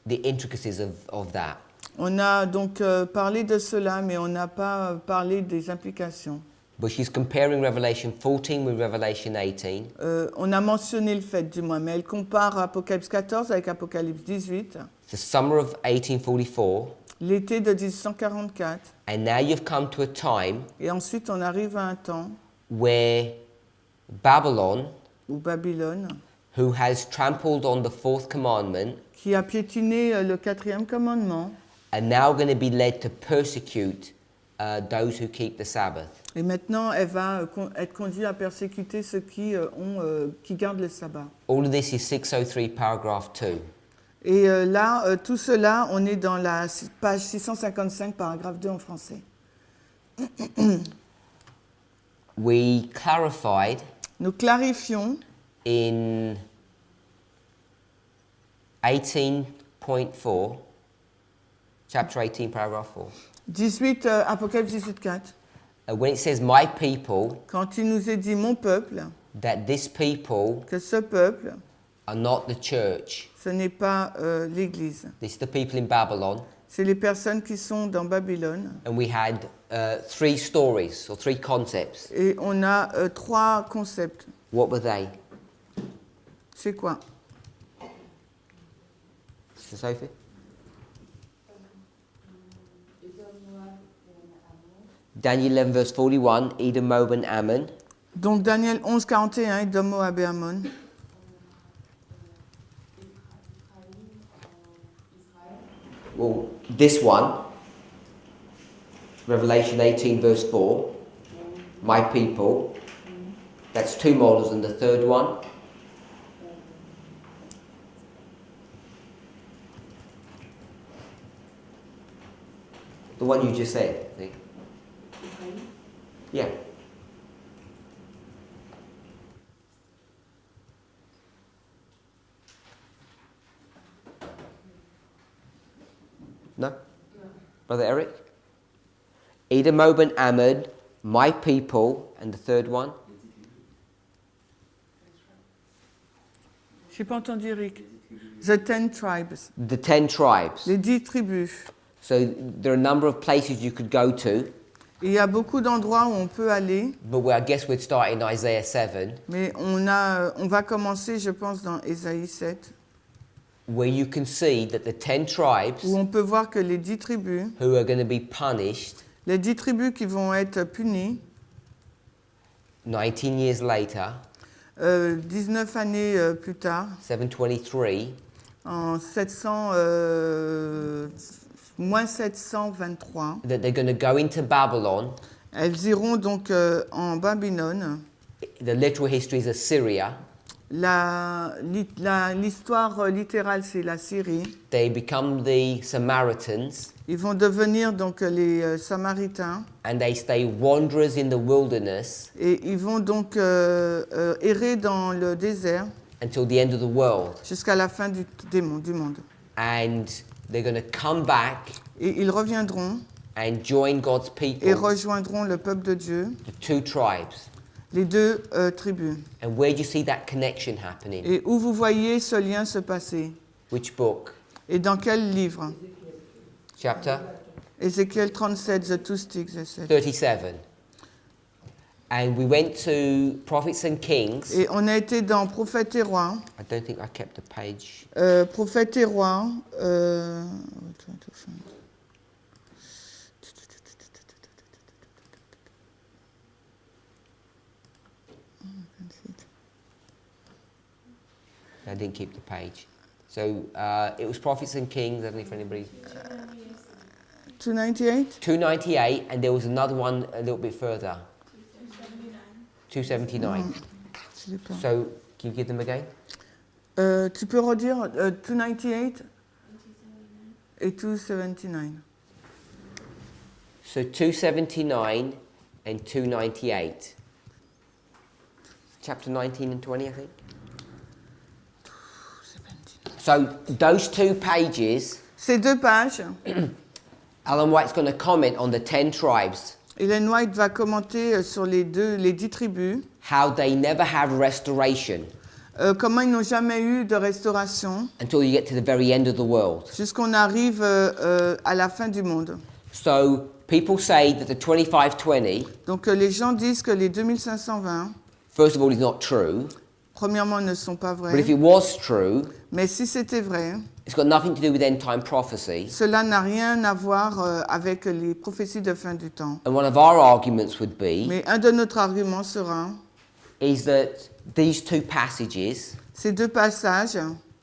the intricacies of that. On a donc parlé de cela, mais on n'a pas parlé des implications. But she's comparing Revelation 14 with Revelation 18. On a mentionné le fait, du moins, mais elle compare Apocalypse 14 avec Apocalypse 18, The summer of 1844, l'été de 1844, and now you've come to a time et ensuite on arrive à un temps where Babylon, où Babylone, who has trampled on the fourth commandment, qui a piétiné le quatrième commandement, are now going to be led to persecute those who keep the Sabbath. et maintenant elle va être conduite à persécuter ceux qui gardent le sabbat. All of this is 603 paragraph 2. Et là, tout cela, on est dans la page 655, paragraphe 2 en français. We clarified Nous clarifions in 18.4, chapter 18, paragraph 4, 18, Apocalypse 18.4, when it says, my people, quand il nous est dit « mon peuple that this people », que ce peuple, are not the church. ce n'est pas l'Église. This is the people in Babylon. C'est les personnes qui sont dans Babylone. And we had 3 stories or 3 concepts. Et on a 3 concepts. What were they? C'est quoi? Sister Sophie? Daniel 11 verse 41, Edom, Moab and Ammon. Donc Daniel 11, 41, Edom, Moab et Ammon. Well, this one, Revelation 18 verse 4, my people, that's 2 models, and the third one, the one you just said, I think. Yeah. No? Brother Eric? Edom, Moab and Ammon, my people, and the third one? Je n'ai pas entendu Eric. The 10 tribes. The 10 tribes. Les 10 tribus. So there are a number of places you could go to, Et il y a beaucoup d'endroits où on peut aller, but I guess we'd start in Isaiah 7, mais on va commencer, je pense, dans Ésaïe 7, where you can see that the 10 tribes où on peut voir que les 10 tribus, who are going to be punished les 10 tribus qui vont être punies 19 years later, 19 années plus tard, 723, en moins 723, that they're going to go into Babylon. elles iront donc en Babylone. The literal history is Assyria. L'histoire littérale, c'est la Syrie. They become the Samaritans, Ils vont devenir donc les Samaritains. and they stay wanderers in the wilderness Et ils vont donc errer dans le désert until the end of the world. jusqu'à la fin du monde. And they're going to come back Et ils reviendront and join God's et people, rejoindront le peuple de Dieu, the 2 tribes. les 2 tribus. And where do you see that connection happening? Et où vous voyez ce lien se passer? Which book? Et dans quel livre? Chapter Ézéchiel 37, the 2 sticks, etc. 37. And we went to Prophets and Kings. Et on a été dans Prophètes et Rois. I don't think I kept a page. Prophètes et Rois. I didn't keep the page. So it was Prophets and Kings. I don't know if anybody. 298. 298, and there was another one a little bit further. 279. Je l'ai pas. So can you give them again? Tu peux redire 298 et 279. So 279 and 298. Chapter 19 and 20, I think. So those two pages, Ces deux pages, Alan White's going to comment on the 10 tribes, Ellen White va commenter sur les 10 tribus, how they never have restoration comment ils n'ont jamais eu de restauration until you get to the very end of the world. jusqu'on arrive à la fin du monde. So people say that the 2520, Donc les gens disent que les 2520, first of all, is not true. premièrement, ne sont pas But vrais. if it was true, Mais si c'était vrai, it's got nothing to do with end time prophecy. cela n'a rien à voir avec les prophéties de fin du temps. And one of our arguments would be Mais un de notre argument sera, is that these two passages ces deux passages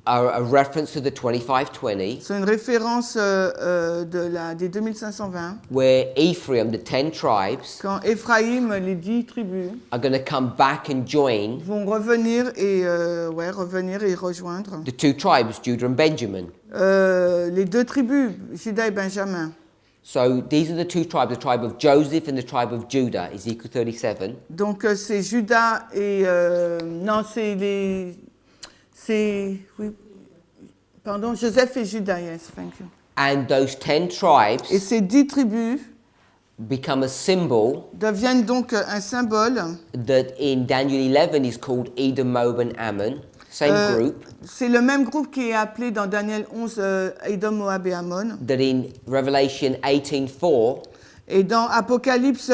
are a reference to the 2520, sont une référence des 2520, where Ephraim, the 10 tribes, quand Éphraïm, les 10 tribus, are going to come back and join vont revenir et rejoindre the two tribes, Judah and Benjamin. les deux tribus, Juda et Benjamin. So these are the two tribes, the tribe of Joseph and the tribe of Judah, Ezekiel 37. Donc c'est Juda et non, oui, pardon, Joseph et Juda, yes, thank you. And those 10 tribes Et ces 10 tribus become a symbol deviennent donc un symbole. that in Daniel 11 is called Edom, Moab and Ammon, same group, C'est le même groupe qui est appelé dans Daniel 11 Édom, Moab et Ammon. that in Revelation 18:4 Et dans Apocalypse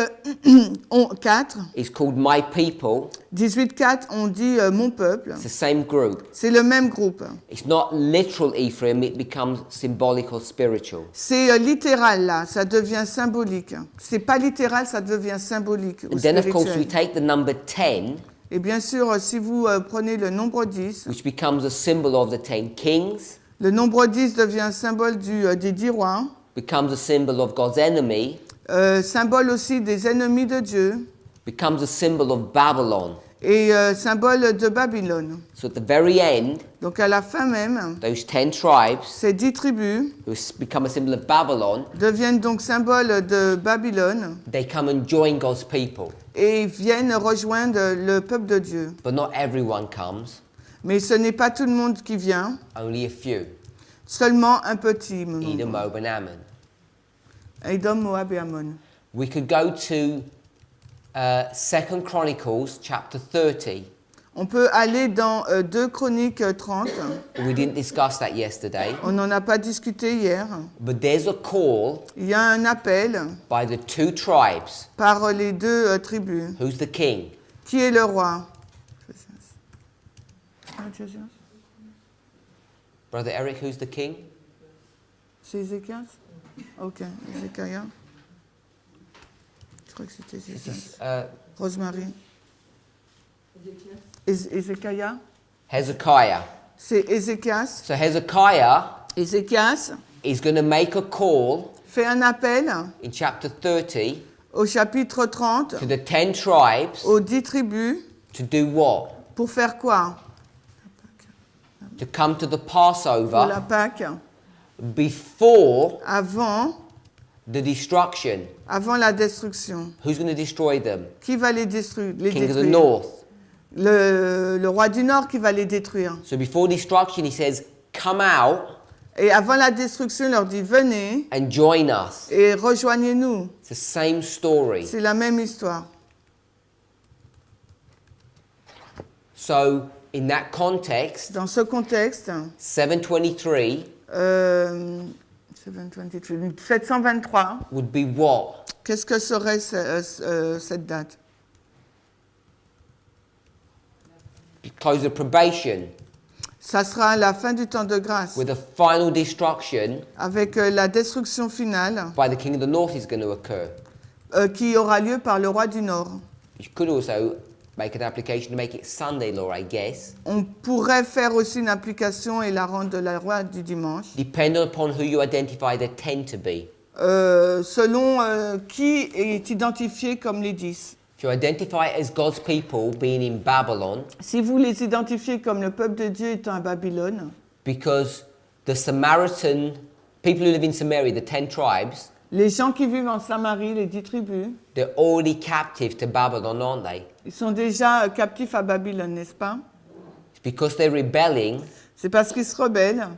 4, is called My People. 18:4, on dit mon peuple. It's the same group. C'est le même groupe. It's not literal Ephraim, it becomes symbolic or spiritual. C'est littéral là, ça devient symbolique. C'est pas littéral, ça devient symbolique ou And then of course we spirituel. take the number 10, Et bien sûr, si vous prenez le nombre 10, which becomes a symbol of the 10 kings, le nombre 10 devient un symbole des 10 rois, becomes a symbol of God's enemy, symbole aussi des ennemis de Dieu becomes a symbol of Babylon. et symbole de Babylone. So at the very end, Donc à la fin même, those 10 tribes ces 10 tribus who become a symbol of Babylon, deviennent donc symboles de Babylone they come and join God's people. et viennent rejoindre le peuple de Dieu. But not everyone comes, Mais ce n'est pas tout le monde qui vient, only a few. seulement un petit nombre. Edom, Moab and Ammon. Édom, Moab et Ammon. We could go to 2 Chronicles chapter 30. On peut aller dans 2 Chroniques 30. We didn't discuss that yesterday. On n'en a pas discuté hier. But there's a call Il y a un appel by the two tribes. par les 2 tribus. Who's the king? Qui est le roi? Brother Eric, who's the king? C'est Ézéchias? Ok, Ézéchias. Je crois que c'était Ézéchias. Rosemary. Ézéchias? Hezekiah. C'est Ézéchias. So Hezekiah Ézéchias is going to make a call fait un appel in chapter 30 au chapitre 30 to the 10 tribes aux 10 tribus to do what? pour faire quoi? To come to the Pour la Passover Pâque, before avant the destruction. la destruction. Who's going to destroy them? Qui va les détruire? King of the north. Le roi du Nord qui va les détruire. So before destruction, he says, come out Et avant la destruction, il leur dit venez and join us. et rejoignez-nous. It's the same story. C'est la même histoire. So in that context, Dans ce contexte, 723 723, would be what? qu'est-ce que serait cette date? Close of probation, Ça sera la fin du temps de grâce, with a final destruction avec la destruction finale by the king of the north is going to occur. qui aura lieu par le roi du Nord. You could also make an application to make it Sunday law, I guess. On pourrait faire aussi une application et la rendre de la loi du dimanche. Depending upon who you identify the 10 to be. Selon qui est identifié comme les 10. If you identify as God's people being in Babylon, Si vous les identifiez comme le peuple de Dieu étant à Babylone, because the Samaritan, people who live in Samaria, the 10 tribes, les gens qui vivent en Samarie, les 10 tribus, they're already captive to Babylon, aren't they? ils sont déjà captifs à Babylone, n'est-ce pas? It's because they're rebelling, C'est parce qu'ils se rebellent.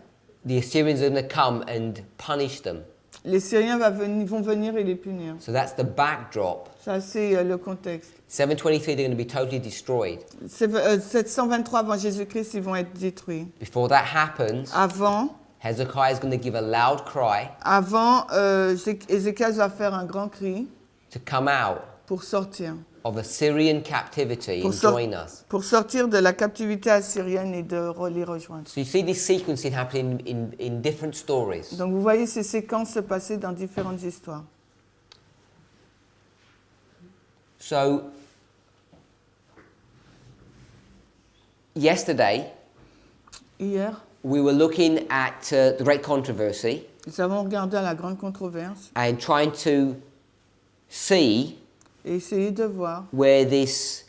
the Assyrians are going to come and punish them. Les Syriens vont venir et les punir. So that's the backdrop. Ça, c'est le contexte. 723, they're going to be totally destroyed. 723 avant Jésus-Christ, ils vont être détruits. Before that happens, Avant, Hezekiah is going to give a loud cry Ézéchias va faire un grand cri to come out pour sortir. of Assyrian captivity Pour, and join us. pour sortir de la captivité assyrienne et de les rejoindre. So you see this sequencing happening in different stories. Donc vous voyez ces séquences se passer dans différentes histoires. So yesterday, Hier, we were looking at the great controversy nous avons regardé à la grande controverse and trying to see et essayé de voir where this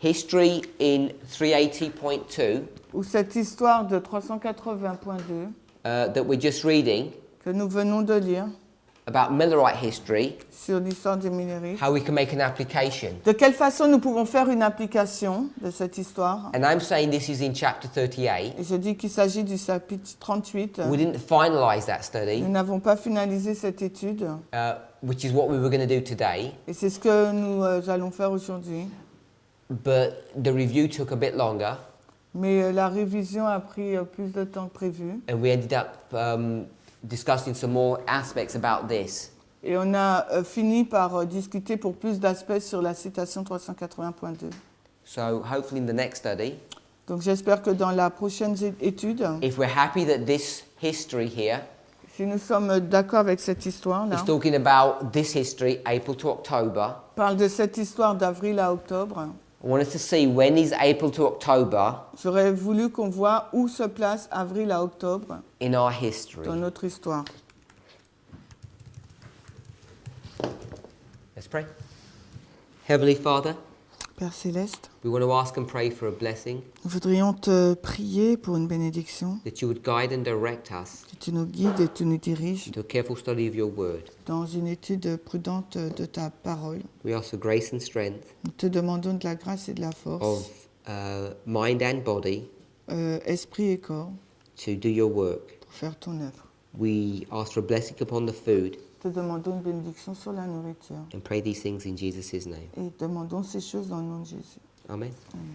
history in 380.2 où cette histoire de 380.2 that we're just reading que nous venons de lire about Millerite history, sur l'histoire des Millerites, how we can make an application. de quelle façon nous pouvons faire une application de cette histoire. And I'm saying this is in chapter 38. Et je dis qu'il s'agit du chapitre 38. We didn't finalize that study, Nous n'avons pas finalisé cette étude which is what we were going to do today, et c'est ce que nous allons faire aujourd'hui. but the review took a bit longer Mais la révision a pris plus de temps que prévu and we ended up discussing some more aspects about this. et on a fini par discuter pour plus d'aspects sur la citation 380.2. So hopefully in the next study, Donc j'espère que dans la prochaine étude, if we're happy that this history here si nous sommes d'accord avec cette histoire-là, is talking about this history, April to October, parle de cette histoire d'avril à octobre, I want us to see when is April to October j'aurais voulu qu'on voit où se place avril à octobre in our history. dans notre histoire. Let's pray. Heavenly Father, Père Céleste, we want to ask and pray for a blessing, nous voudrions te prier pour une bénédiction, that you would guide and direct us que tu nous guides et tu nous diriges into a careful study of your word. dans une étude prudente de ta parole. We ask for grace and strength Nous te demandons de la grâce et de la force, of mind and body esprit et corps, to do your work. pour faire ton œuvre. We ask for a blessing upon the food Te demandons une bénédiction sur la nourriture and pray these things in Jesus' name. et demandons ces choses dans le nom de Jésus. Amen. Amen.